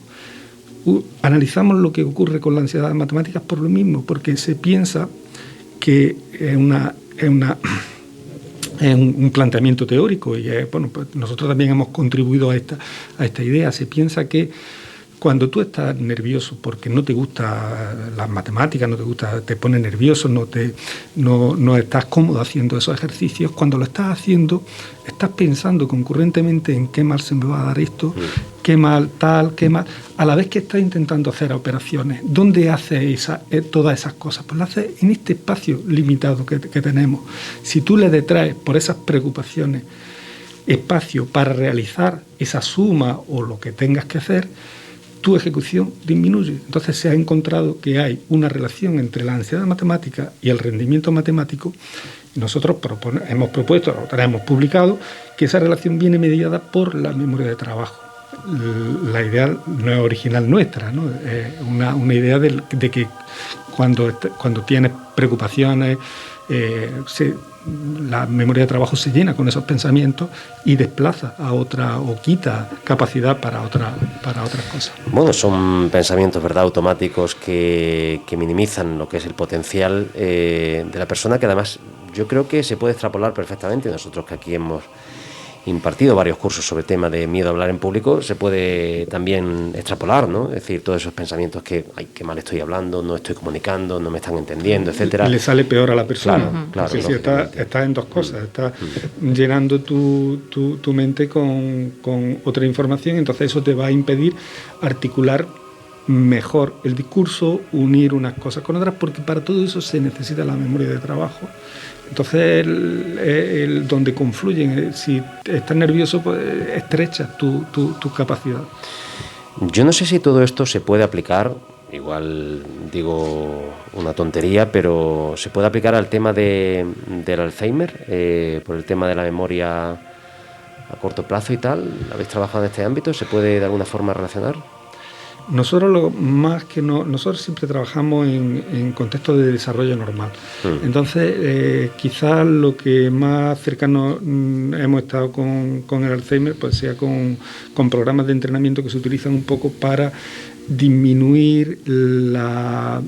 Analizamos lo que ocurre con la ansiedad de matemáticas por lo mismo, porque se piensa que es un planteamiento teórico y bueno, pues nosotros también hemos contribuido a esta idea. Se piensa que cuando tú estás nervioso porque no te gusta las matemáticas, no te gusta, te pone nervioso, no estás cómodo haciendo esos ejercicios, cuando lo estás haciendo estás pensando concurrentemente en qué mal se me va a dar esto, qué mal tal, qué mal, a la vez que estás intentando hacer operaciones. ¿Dónde haces todas esas cosas? Pues lo haces en este espacio limitado que tenemos. Si tú le detraes por esas preocupaciones espacio para realizar esa suma o lo que tengas que hacer, tu ejecución disminuye. Entonces se ha encontrado que hay una relación entre la ansiedad matemática y el rendimiento matemático. Nosotros hemos propuesto, hemos publicado, que esa relación viene mediada por la memoria de trabajo. La idea no es original nuestra, ¿no? Es una idea de que cuando tienes preocupaciones, la memoria de trabajo se llena con esos pensamientos y desplaza a otra o quita capacidad para otras cosas. Bueno, son pensamientos, ¿verdad?, automáticos que minimizan lo que es el potencial de la persona, que además yo creo que se puede extrapolar perfectamente. Nosotros que aquí hemos impartido varios cursos sobre el tema de miedo a hablar en público, se puede también extrapolar, ¿no? Es decir, todos esos pensamientos que, ay, qué mal estoy hablando, no estoy comunicando, no me están entendiendo, etcétera. Le sale peor a la persona. Claro. Sí, estás en dos cosas. Estás llenando tu mente con otra información, entonces eso te va a impedir articular mejor el discurso, unir unas cosas con otras, porque para todo eso se necesita la memoria de trabajo. Entonces, donde confluyen, si estás nervioso, pues estrechas tu capacidad. Yo no sé si todo esto se puede aplicar, igual digo una tontería, pero se puede aplicar al tema del Alzheimer, por el tema de la memoria a corto plazo y tal. ¿Habéis trabajado en este ámbito? ¿Se puede de alguna forma relacionar? Nosotros siempre trabajamos en contexto de desarrollo normal. Entonces, quizás lo que más cercano hemos estado con el Alzheimer, pues sea con programas de entrenamiento que se utilizan un poco para disminuir la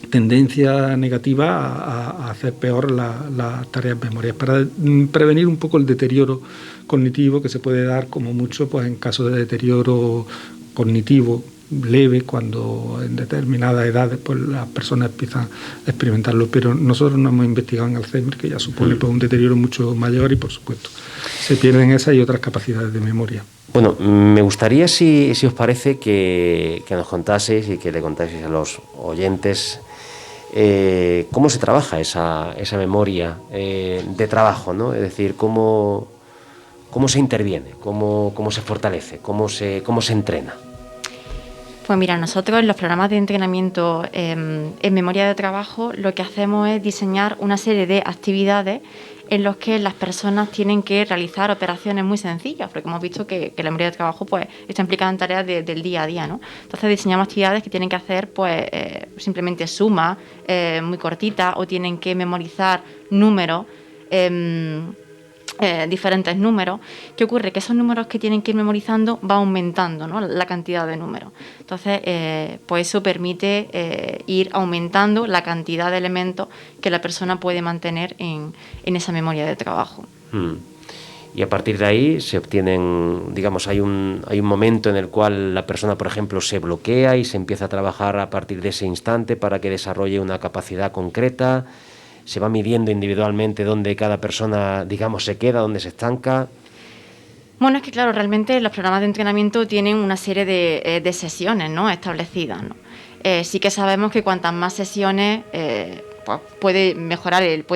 tendencia negativa a hacer peor las tareas memorias, para prevenir un poco el deterioro cognitivo que se puede dar como mucho pues en caso de deterioro cognitivo leve, cuando en determinadas edades pues las personas empiezan a experimentarlo, pero nosotros no hemos investigado en Alzheimer, que ya supone pues un deterioro mucho mayor y por supuesto se pierden esas y otras capacidades de memoria. Bueno, me gustaría, si os parece, que nos contaseis y que le contaseis a los oyentes cómo se trabaja esa memoria de trabajo, ¿no? Es decir, cómo se interviene, cómo se fortalece, cómo se entrena. Pues mira, nosotros en los programas de entrenamiento en memoria de trabajo lo que hacemos es diseñar una serie de actividades en los que las personas tienen que realizar operaciones muy sencillas, porque hemos visto que la memoria de trabajo pues está implicada en tareas del día a día, ¿no? Entonces diseñamos actividades que tienen que hacer pues simplemente sumas muy cortitas, o tienen que memorizar números, diferentes números. ¿Qué ocurre? Que esos números que tienen que ir memorizando va aumentando, ¿no?, la cantidad de números. Entonces, pues eso permite ir aumentando la cantidad de elementos que la persona puede mantener en esa memoria de trabajo. Y a partir de ahí se obtienen, digamos, hay un momento en el cual la persona, por ejemplo, se bloquea y se empieza a trabajar a partir de ese instante para que desarrolle una capacidad concreta. Se va midiendo individualmente dónde cada persona, digamos, se queda, dónde se estanca. Bueno, es que claro, realmente los programas de entrenamiento tienen una serie de sesiones, ¿no?, establecidas, ¿no? Sí que sabemos que cuantas más sesiones pues puede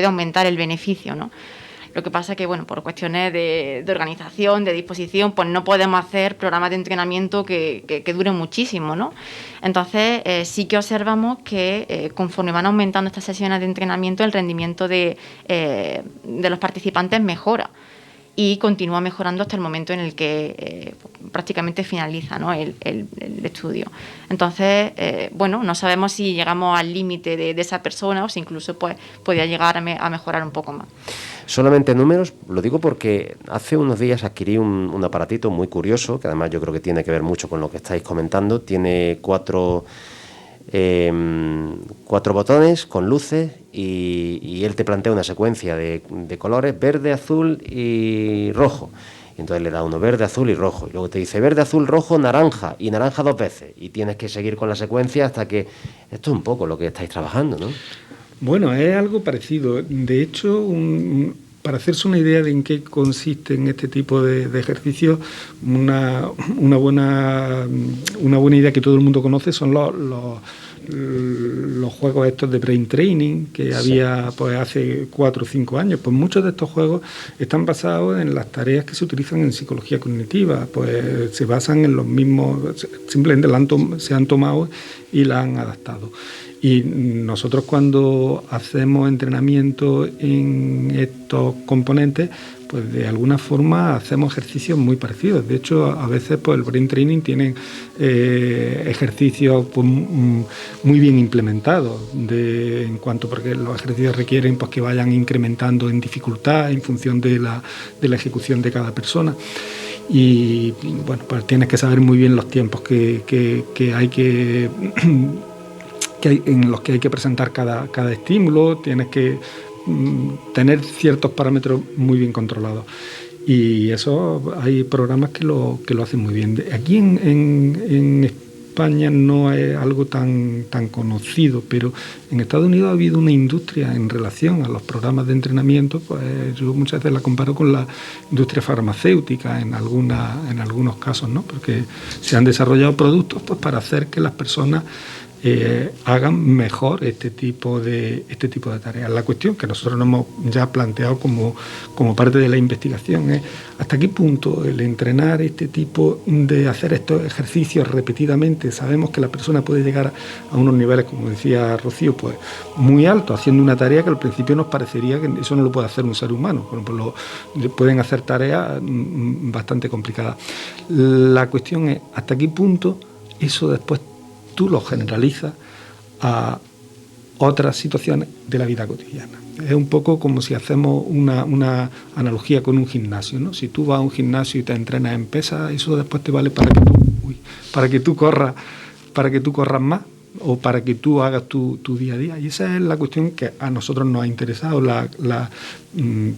aumentar el beneficio, ¿no? Lo que pasa es que, bueno, por cuestiones de organización, de disposición, pues no podemos hacer programas de entrenamiento que duren muchísimo, ¿no? Entonces, sí que observamos que conforme van aumentando estas sesiones de entrenamiento, el rendimiento de los participantes mejora y continúa mejorando hasta el momento en el que prácticamente finaliza, ¿no?, el estudio. Entonces, bueno, no sabemos si llegamos al límite de esa persona o si incluso pues podría llegar a mejorar un poco más. Solamente números, lo digo porque hace unos días adquirí un aparatito muy curioso, que además yo creo que tiene que ver mucho con lo que estáis comentando. Tiene cuatro botones con luces y él te plantea una secuencia de colores: verde, azul y rojo. Y entonces le da uno verde, azul y rojo. Y luego te dice verde, azul, rojo, naranja, y naranja 2 veces. Y tienes que seguir con la secuencia hasta que... Esto es un poco lo que estáis trabajando, ¿no? Bueno, es algo parecido. De hecho, para hacerse una idea de en qué consiste en este tipo de ejercicios, una buena idea que todo el mundo conoce son los juegos estos de brain training que había pues hace 4 o 5 años. Pues muchos de estos juegos están basados en las tareas que se utilizan en psicología cognitiva, pues se basan en los mismos, simplemente se han tomado y la han adaptado. Y nosotros cuando hacemos entrenamiento en estos componentes, pues de alguna forma hacemos ejercicios muy parecidos. De hecho, a veces pues el brain training tiene ejercicios pues, muy bien implementados, porque los ejercicios requieren pues que vayan incrementando en dificultad en función de la ejecución de cada persona. Y bueno, pues tienes que saber muy bien los tiempos en los que hay que presentar cada estímulo. Tienes que tener ciertos parámetros muy bien controlados, y eso hay programas que lo hacen muy bien. Aquí en España no es algo tan conocido, pero en Estados Unidos ha habido una industria en relación a los programas de entrenamiento. Pues yo muchas veces la comparo con la industria farmacéutica en algunos casos, ¿no? Porque se han desarrollado productos pues para hacer que las personas hagan mejor este tipo de tareas. La cuestión que nosotros nos hemos ya planteado como parte de la investigación es hasta qué punto el entrenar este tipo de hacer estos ejercicios repetidamente. Sabemos que la persona puede llegar a unos niveles, como decía Rocío, pues muy altos, haciendo una tarea que al principio nos parecería que eso no lo puede hacer un ser humano. Bueno, pues pueden hacer tareas bastante complicadas. La cuestión es hasta qué punto eso después tú lo generalizas a otras situaciones de la vida cotidiana. Es un poco como si hacemos una analogía con un gimnasio, ¿no? Si tú vas a un gimnasio y te entrenas en pesas, eso después te vale para que tú corras más, o para que tú hagas tu día a día. Y esa es la cuestión que a nosotros nos ha interesado.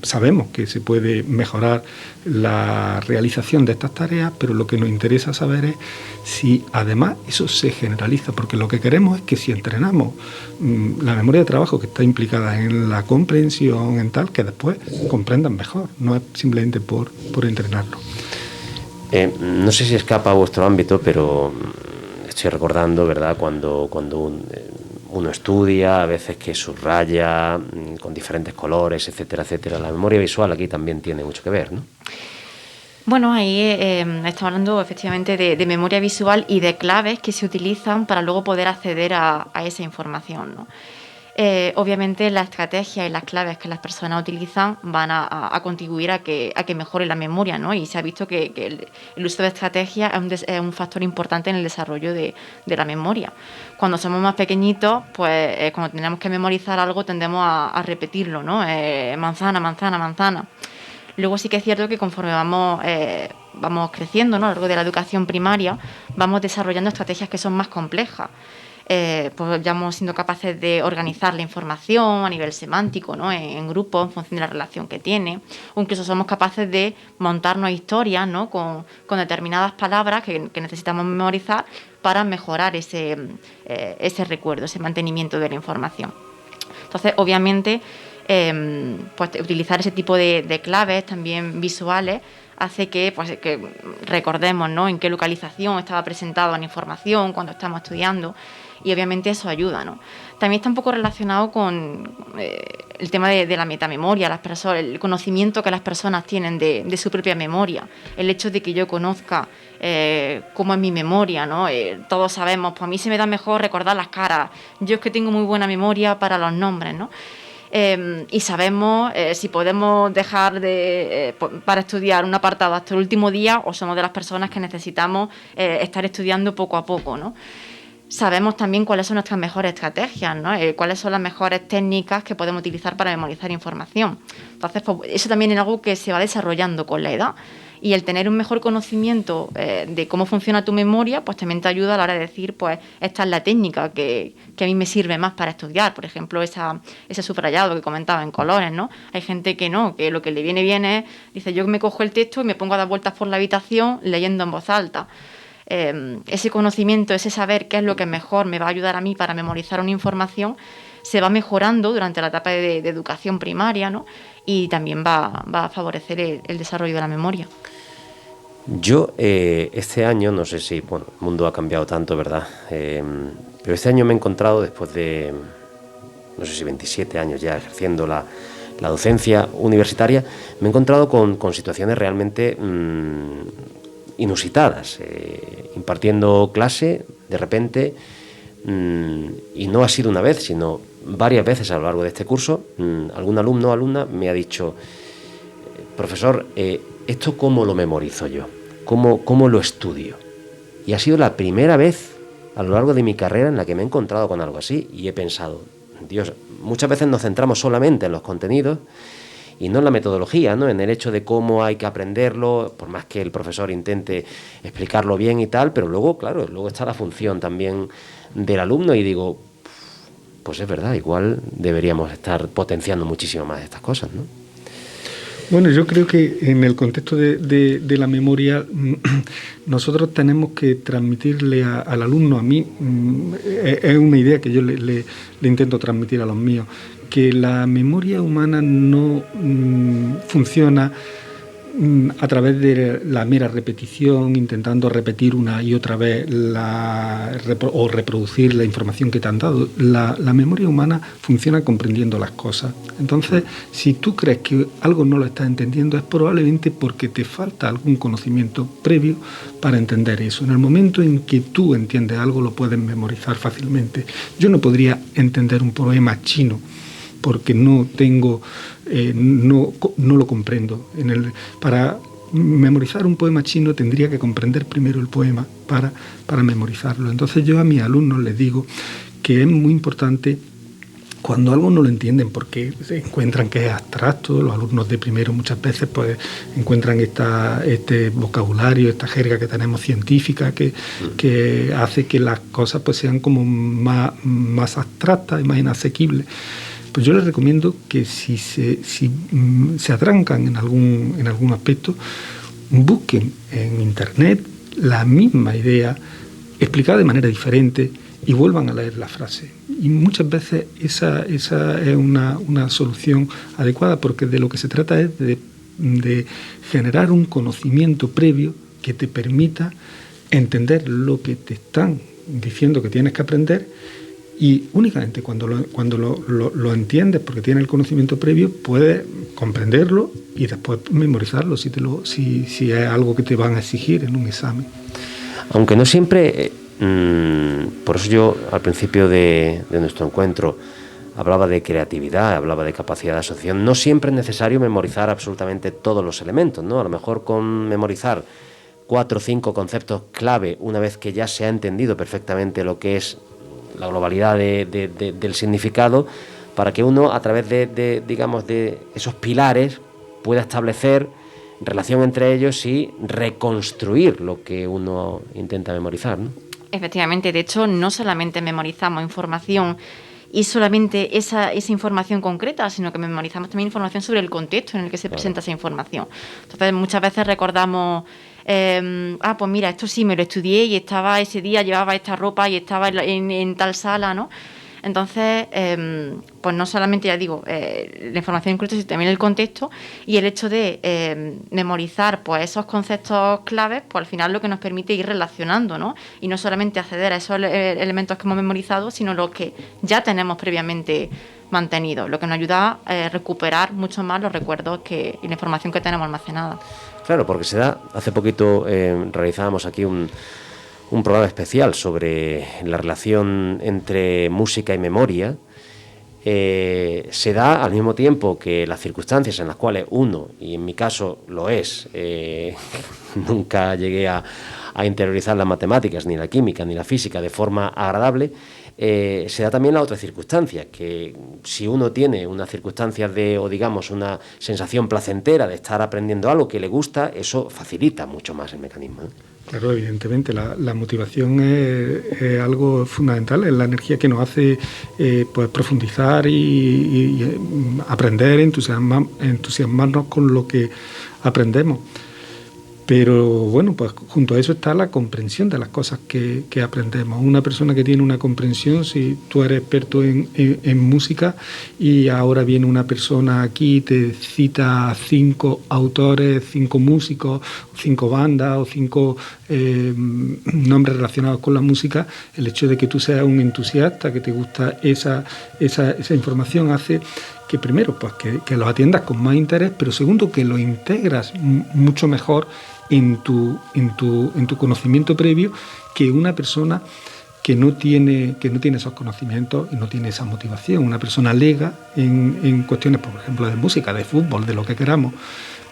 Sabemos que se puede mejorar la realización de estas tareas, pero lo que nos interesa saber es si además eso se generaliza, porque lo que queremos es que si entrenamos la memoria de trabajo que está implicada en la comprensión, en tal, que después comprendan mejor, no es simplemente por entrenarlo. No sé si escapa a vuestro ámbito, pero estoy recordando, ¿verdad?, cuando uno estudia, a veces que subraya con diferentes colores, etcétera, etcétera. La memoria visual aquí también tiene mucho que ver, ¿no? Bueno, ahí estamos hablando efectivamente de memoria visual y de claves que se utilizan para luego poder acceder a esa información, ¿no? Obviamente la estrategia y las claves que las personas utilizan van a contribuir a que mejore la memoria, ¿no? Y se ha visto que el uso de estrategia es un factor importante en el desarrollo de la memoria. Cuando somos más pequeñitos, pues cuando tenemos que memorizar algo tendemos a repetirlo, ¿no? Manzana, manzana, manzana. Luego sí que es cierto que conforme vamos creciendo, ¿no?, a lo largo de la educación primaria, vamos desarrollando estrategias que son más complejas. Pues ya vamos siendo capaces de organizar la información a nivel semántico, ¿no?, en grupos, en función de la relación que tiene, o incluso somos capaces de montarnos historias, ¿no?, con determinadas palabras que necesitamos memorizar para mejorar ese recuerdo, ese mantenimiento de la información. Entonces, obviamente, pues utilizar ese tipo de claves también visuales hace que recordemos, ¿no?, en qué localización estaba presentada la información cuando estamos estudiando, y obviamente eso ayuda, ¿no? También está un poco relacionado con el tema de la metamemoria, el conocimiento que las personas tienen de su propia memoria, el hecho de que yo conozca cómo es mi memoria, ¿no? Todos sabemos, pues a mí se me da mejor recordar las caras, yo es que tengo muy buena memoria para los nombres, ¿no? Y sabemos si podemos dejar para estudiar un apartado hasta el último día, o somos de las personas que necesitamos estar estudiando poco a poco, ¿no? Sabemos también cuáles son nuestras mejores estrategias, ¿no? Cuáles son las mejores técnicas que podemos utilizar para memorizar información. Entonces, pues, eso también es algo que se va desarrollando con la edad. Y el tener un mejor conocimiento de cómo funciona tu memoria, pues también te ayuda a la hora de decir, pues esta es la técnica que a mí me sirve más para estudiar. Por ejemplo, ese subrayado que comentaba en colores, ¿no? Hay gente que no, que lo que le viene bien es, dice, yo me cojo el texto y me pongo a dar vueltas por la habitación leyendo en voz alta. Ese conocimiento, ese saber qué es lo que mejor me va a ayudar a mí para memorizar una información, se va mejorando durante la etapa de educación primaria, ¿no? Y también va a favorecer el desarrollo de la memoria. Yo este año, no sé si, bueno, el mundo ha cambiado tanto, ¿verdad? Pero este año me he encontrado, después de, no sé si 27 años ya ejerciendo la docencia universitaria, me he encontrado con situaciones realmente inusitadas, impartiendo clase de repente, y no ha sido una vez, sino varias veces a lo largo de este curso, algún alumno o alumna me ha dicho, profesor, ¿esto cómo lo memorizo yo? ¿Cómo lo estudio? Y ha sido la primera vez a lo largo de mi carrera en la que me he encontrado con algo así, y he pensado, Dios, muchas veces nos centramos solamente en los contenidos y no en la metodología, ¿no?, en el hecho de cómo hay que aprenderlo, por más que el profesor intente explicarlo bien y tal, pero luego, claro, luego está la función también del alumno, y digo, pues es verdad, igual deberíamos estar potenciando muchísimo más estas cosas, ¿no? Bueno, yo creo que en el contexto de la memoria, nosotros tenemos que transmitirle al alumno, a mí, es una idea que yo le intento transmitir a los míos, que la memoria humana no funciona a través de la mera repetición, intentando repetir una y otra vez o reproducir la información que te han dado. La memoria humana funciona comprendiendo las cosas. Entonces, si tú crees que algo no lo estás entendiendo, es probablemente porque te falta algún conocimiento previo para entender eso. En el momento en que tú entiendes algo, lo puedes memorizar fácilmente. Yo no podría entender un poema chino porque no tengo, no lo comprendo. Para memorizar un poema chino tendría que comprender primero el poema para memorizarlo. Entonces yo a mis alumnos les digo que es muy importante cuando algo no lo entienden porque se encuentran que es abstracto, los alumnos de primero muchas veces pues encuentran este vocabulario, esta jerga que tenemos científica que hace que las cosas pues sean como más abstractas y más inasequibles. Pues yo les recomiendo que si se atrancan en algún aspecto, busquen en internet la misma idea explicada de manera diferente y vuelvan a leer la frase. Y muchas veces esa es una solución adecuada, porque de lo que se trata es de generar un conocimiento previo que te permita entender lo que te están diciendo que tienes que aprender, y únicamente cuando lo entiendes, porque tienes el conocimiento previo, puedes comprenderlo y después memorizarlo si es algo que te van a exigir en un examen. Aunque no siempre... por eso yo al principio de nuestro encuentro hablaba de creatividad, hablaba de capacidad de asociación. No siempre es necesario memorizar absolutamente todos los elementos, ¿no? A lo mejor con memorizar 4 o 5 conceptos clave, una vez que ya se ha entendido perfectamente lo que es la globalidad del significado, para que uno, a través de esos pilares, pueda establecer relación entre ellos y reconstruir lo que uno intenta memorizar, ¿no? Efectivamente, de hecho, no solamente memorizamos información y solamente esa información concreta, sino que memorizamos también información sobre el contexto en el que se presenta esa información. Entonces, muchas veces recordamos, pues mira, esto sí me lo estudié y estaba ese día, llevaba esta ropa y estaba en tal sala, ¿no? Entonces, pues no solamente, ya digo, la información en concreto, sino también el contexto, y el hecho de memorizar pues esos conceptos claves, pues al final lo que nos permite ir relacionando, ¿no? Y no solamente acceder a esos elementos que hemos memorizado, sino los que ya tenemos previamente mantenidos, lo que nos ayuda a recuperar mucho más los recuerdos y la información que tenemos almacenada. Claro, porque hace poquito realizábamos aquí un programa especial sobre la relación entre música y memoria. Se da al mismo tiempo que las circunstancias en las cuales uno, y en mi caso lo es, nunca llegué a interiorizar las matemáticas, ni la química, ni la física de forma agradable, se da también la otra circunstancia, que si uno tiene una circunstancia o digamos una sensación placentera de estar aprendiendo algo que le gusta, eso facilita mucho más el mecanismo, ¿no? Claro, evidentemente, la motivación es algo fundamental, es la energía que nos hace pues profundizar y aprender, entusiasmarnos con lo que aprendemos. Pero bueno, pues junto a eso está la comprensión de las cosas que aprendemos. Una persona que tiene una comprensión, si tú eres experto en música y ahora viene una persona aquí y te cita 5 autores, 5 músicos, 5 bandas o 5 nombres relacionados con la música, el hecho de que tú seas un entusiasta, que te gusta esa información, hace que primero pues que los atiendas con más interés, pero segundo que lo integras mucho mejor en tu conocimiento previo que una persona que no tiene esos conocimientos y no tiene esa motivación. Una persona lega en cuestiones, por ejemplo, de música, de fútbol, de lo que queramos,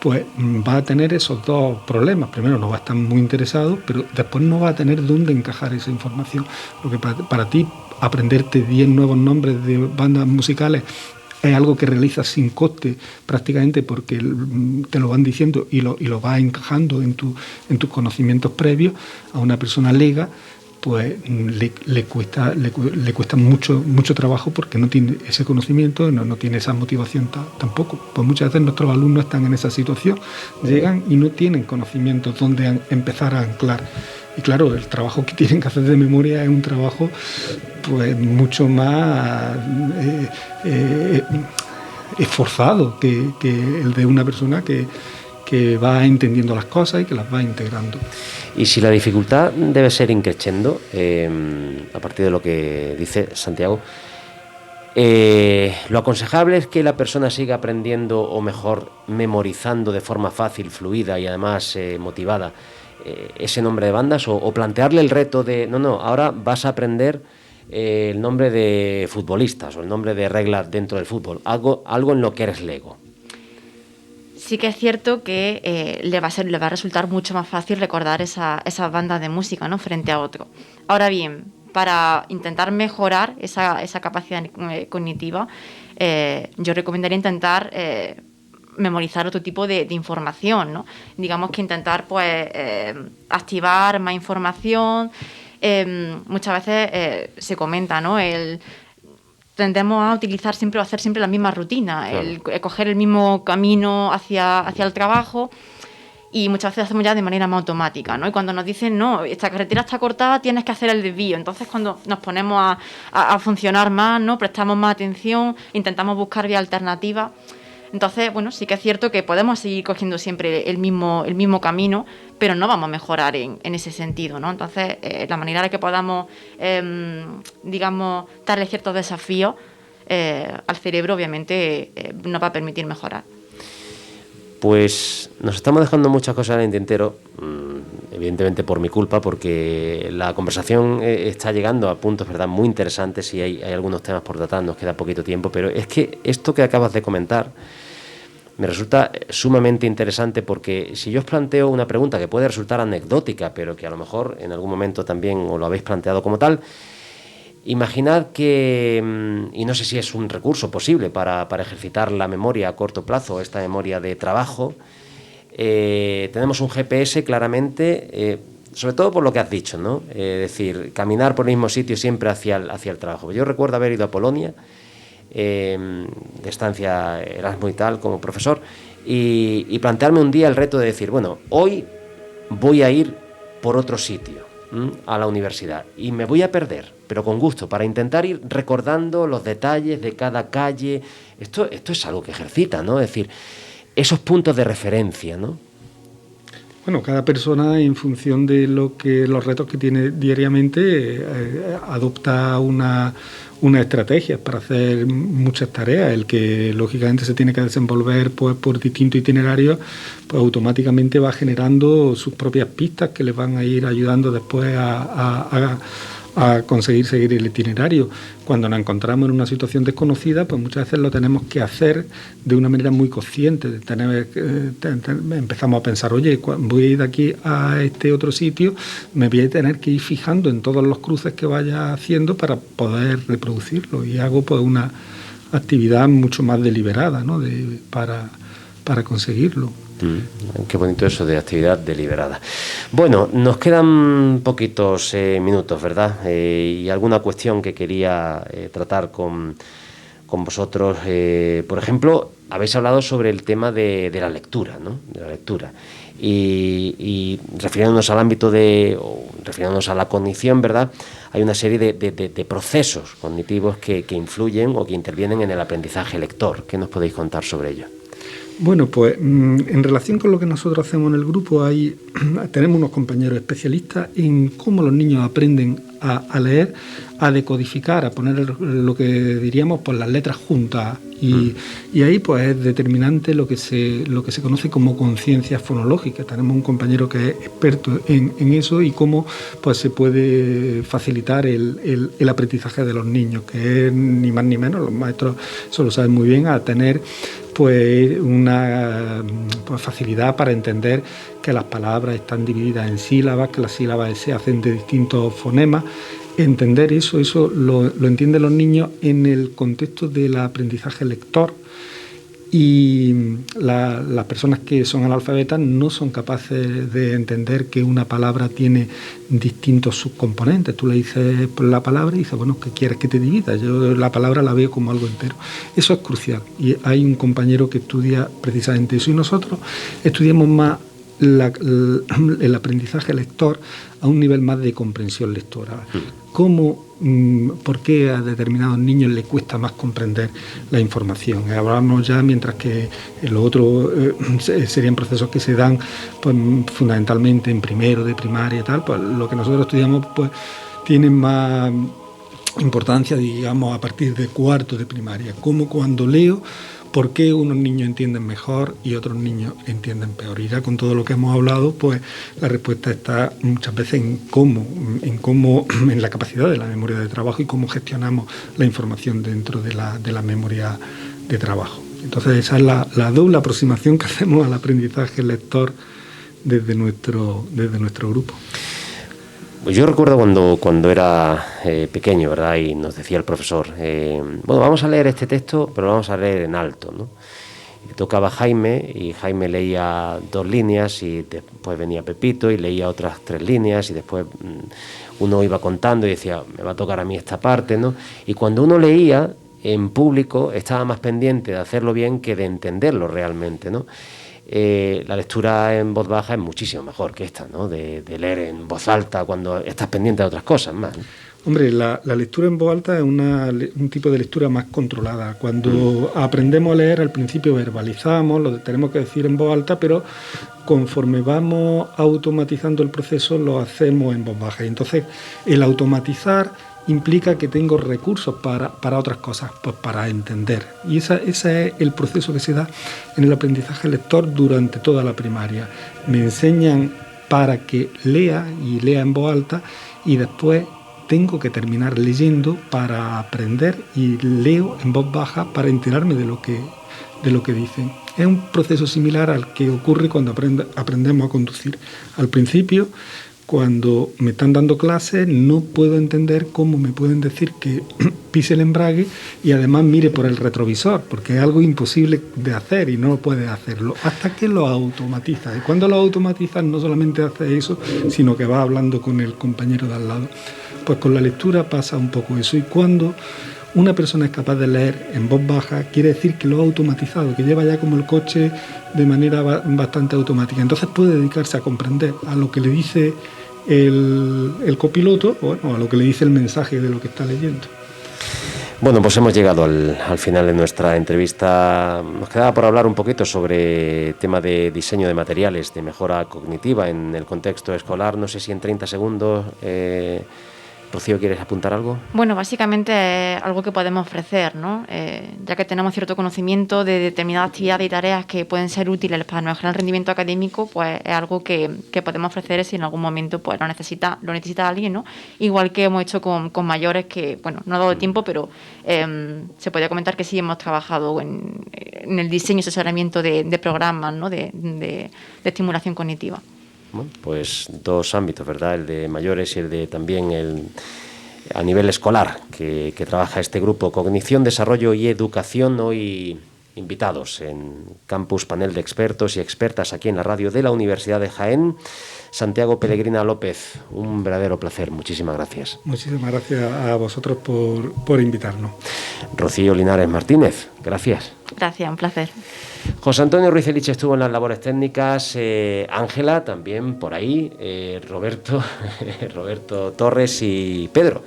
pues va a tener esos dos problemas. Primero, no va a estar muy interesado, pero después no va a tener dónde encajar esa información. Lo que para ti, aprenderte 10 nuevos nombres de bandas musicales es algo que realizas sin coste prácticamente, porque te lo van diciendo y lo vas encajando en tus conocimientos previos. A una persona lega pues le cuesta mucho trabajo, porque no tiene ese conocimiento, no tiene esa motivación tampoco. Pues muchas veces nuestros alumnos están en esa situación, llegan y no tienen conocimientos donde empezar a anclar. Y claro, el trabajo que tienen que hacer de memoria es un trabajo pues mucho más esforzado que el de una persona que va entendiendo las cosas y que las va integrando. Y si la dificultad debe ser increciendo, a partir de lo que dice Santiago, lo aconsejable es que la persona siga aprendiendo, o mejor, memorizando de forma fácil, fluida y además motivada, ese nombre de bandas, o plantearle el reto de no, ahora vas a aprender el nombre de futbolistas o el nombre de reglas dentro del fútbol, algo en lo que eres lego. Sí que es cierto que le va a resultar mucho más fácil recordar esas bandas de música, ¿no?, frente a otro. Ahora bien, para intentar mejorar esa capacidad cognitiva, yo recomendaría intentar memorizar otro tipo de información, ¿no? Digamos que intentar pues activar más información. Muchas veces se comenta, ¿no? Tendemos a utilizar siempre o hacer siempre la misma rutina, claro. Coger el mismo camino hacia el trabajo, y muchas veces lo hacemos ya de manera más automática, ¿no? Y cuando nos dicen, no, esta carretera está cortada, tienes que hacer el desvío. Entonces, cuando nos ponemos a funcionar más, ¿no? Prestamos más atención, intentamos buscar vías alternativas. Entonces, bueno, sí que es cierto que podemos seguir cogiendo siempre el mismo camino, pero no vamos a mejorar en ese sentido, ¿no? Entonces, la manera en la que podamos, digamos, darle ciertos desafíos al cerebro, obviamente, nos va a permitir mejorar. Pues nos estamos dejando muchas cosas en el tintero, evidentemente por mi culpa, porque la conversación está llegando a puntos, ¿verdad?, muy interesantes, y hay algunos temas por tratar, nos queda poquito tiempo, pero es que esto que acabas de comentar me resulta sumamente interesante, porque si yo os planteo una pregunta que puede resultar anecdótica, pero que a lo mejor en algún momento también os lo habéis planteado como tal, imaginad que, y no sé si es un recurso posible para ejercitar la memoria a corto plazo, esta memoria de trabajo, tenemos un GPS claramente, sobre todo por lo que has dicho, ¿no? Es decir, caminar por el mismo sitio siempre hacia el trabajo. Yo recuerdo haber ido a Polonia, de estancia Erasmus y tal, como profesor, y plantearme un día el reto de decir, bueno, hoy voy a ir por otro sitio, a la universidad, y me voy a perder, pero con gusto, para intentar ir recordando los detalles de cada calle. Esto es algo que ejercita, ¿no? Es decir, esos puntos de referencia, ¿no? Bueno, cada persona, en función de los retos que tiene diariamente, adopta una estrategia para hacer muchas tareas. El que lógicamente se tiene que desenvolver pues por distintos itinerarios, pues automáticamente va generando sus propias pistas que les van a ir ayudando después a conseguir seguir el itinerario. Cuando nos encontramos en una situación desconocida, pues muchas veces lo tenemos que hacer de una manera muy consciente. Empezamos a pensar, oye, voy a ir de aquí a este otro sitio, me voy a tener que ir fijando en todos los cruces que vaya haciendo para poder reproducirlo, y hago pues una actividad mucho más deliberada, ¿no? para conseguirlo. Qué bonito eso de actividad deliberada. Bueno, nos quedan poquitos minutos, ¿verdad? Y alguna cuestión que quería tratar con vosotros. Por ejemplo, habéis hablado sobre el tema de la lectura, ¿no? De la lectura. Y refiriéndonos al ámbito refiriéndonos a la cognición, ¿verdad? Hay una serie de procesos cognitivos que influyen o que intervienen en el aprendizaje lector. ¿Qué nos podéis contar sobre ello? Bueno, pues en relación con lo que nosotros hacemos en el grupo, tenemos unos compañeros especialistas en cómo los niños aprenden a leer, a decodificar, a poner lo que diríamos pues las letras juntas, y ahí pues es determinante lo que se conoce como conciencia fonológica. Tenemos un compañero que es experto en eso, y cómo pues se puede facilitar el aprendizaje de los niños, que es ni más ni menos, los maestros eso lo saben muy bien, a tener pues una facilidad para entender que las palabras están divididas en sílabas, que las sílabas se hacen de distintos fonemas. Entender eso lo entienden los niños en el contexto del aprendizaje lector, y las personas que son analfabetas no son capaces de entender que una palabra tiene distintos subcomponentes. Tú le dices la palabra y dices, bueno, ¿qué quieres que te divida? Yo la palabra la veo como algo entero. Eso es crucial, y hay un compañero que estudia precisamente eso, y nosotros estudiamos más el aprendizaje lector a un nivel más de comprensión lectora. ¿Por qué a determinados niños les cuesta más comprender la información? Hablamos ya, mientras que los otros serían procesos que se dan pues, fundamentalmente en primero de primaria y tal, pues lo que nosotros estudiamos pues tiene más importancia, digamos, a partir de cuarto de primaria. Como cuando leo, ¿por qué unos niños entienden mejor y otros niños entienden peor? Y ya con todo lo que hemos hablado, pues la respuesta está muchas veces en la capacidad de la memoria de trabajo y cómo gestionamos la información dentro de la memoria de trabajo. Entonces esa es la doble aproximación que hacemos al aprendizaje lector desde nuestro grupo. Pues yo recuerdo cuando era pequeño, ¿verdad? Y nos decía el profesor, bueno, vamos a leer este texto, pero lo vamos a leer en alto, ¿no? Y tocaba Jaime, y Jaime leía 2 líneas, y después venía Pepito y leía otras 3 líneas, y después uno iba contando y decía, me va a tocar a mí esta parte, ¿no? Y cuando uno leía en público estaba más pendiente de hacerlo bien que de entenderlo realmente, ¿no? La lectura en voz baja es muchísimo mejor que esta, ¿no? De leer en voz alta cuando estás pendiente de otras cosas más, ¿no? Hombre, la lectura en voz alta es un tipo de lectura más controlada. Cuando aprendemos a leer, al principio verbalizamos, lo tenemos que decir en voz alta, pero conforme vamos automatizando el proceso, lo hacemos en voz baja. Y entonces, el automatizar implica que tengo recursos para otras cosas, pues para entender. Y ese es el proceso que se da en el aprendizaje lector durante toda la primaria. Me enseñan para que lea y lea en voz alta, y después tengo que terminar leyendo para aprender, y leo en voz baja para enterarme de lo que dicen. Es un proceso similar al que ocurre cuando aprendemos a conducir. Al principio, cuando me están dando clases, no puedo entender cómo me pueden decir que pise el embrague y además mire por el retrovisor, porque es algo imposible de hacer y no puedes hacerlo hasta que lo automatizas. Y cuando lo automatizas no solamente haces eso, sino que vas hablando con el compañero de al lado. Pues con la lectura pasa un poco eso, y cuando una persona es capaz de leer en voz baja, quiere decir que lo ha automatizado, que lleva ya como el coche de manera bastante automática. Entonces puede dedicarse a comprender a lo que le dice el copiloto, o a lo que le dice el mensaje de lo que está leyendo. Bueno, pues hemos llegado al final de nuestra entrevista. Nos quedaba por hablar un poquito sobre el tema de diseño de materiales, de mejora cognitiva en el contexto escolar. No sé si en 30 segundos... Rocío, ¿quieres apuntar algo? Bueno, básicamente es algo que podemos ofrecer, ¿no? Ya que tenemos cierto conocimiento de determinadas actividades y tareas que pueden ser útiles para mejorar el rendimiento académico, pues es algo que podemos ofrecer si en algún momento pues lo necesita alguien, ¿no? Igual que hemos hecho con mayores que, bueno, no ha dado tiempo, pero se podría comentar que sí hemos trabajado en el diseño y asesoramiento de programas, ¿no? de estimulación cognitiva. Bueno, pues 2 ámbitos, ¿verdad? El de mayores y el de también a nivel escolar, que trabaja este grupo Cognición, Desarrollo y Educación. Hoy invitados en Campus Panel de Expertos y Expertas aquí en la radio de la Universidad de Jaén. Santiago Pellegrina López, un verdadero placer. Muchísimas gracias. Muchísimas gracias a vosotros por invitarnos. Rocío Linares Martínez, gracias. Gracias, un placer. José Antonio Ruiz Elich estuvo en las labores técnicas, Ángela también por ahí, Roberto Torres y Pedro.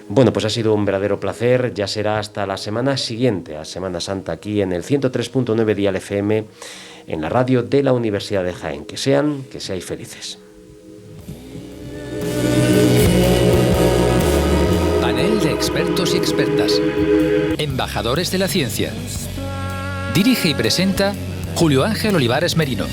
Bueno, pues ha sido un verdadero placer. Ya será hasta la semana siguiente, a Semana Santa, aquí en el 103.9 Dial FM, en la radio de la Universidad de Jaén. Que seáis felices. Panel de expertos y expertas. Embajadores de la ciencia. Dirige y presenta Julio Ángel Olivares Merino.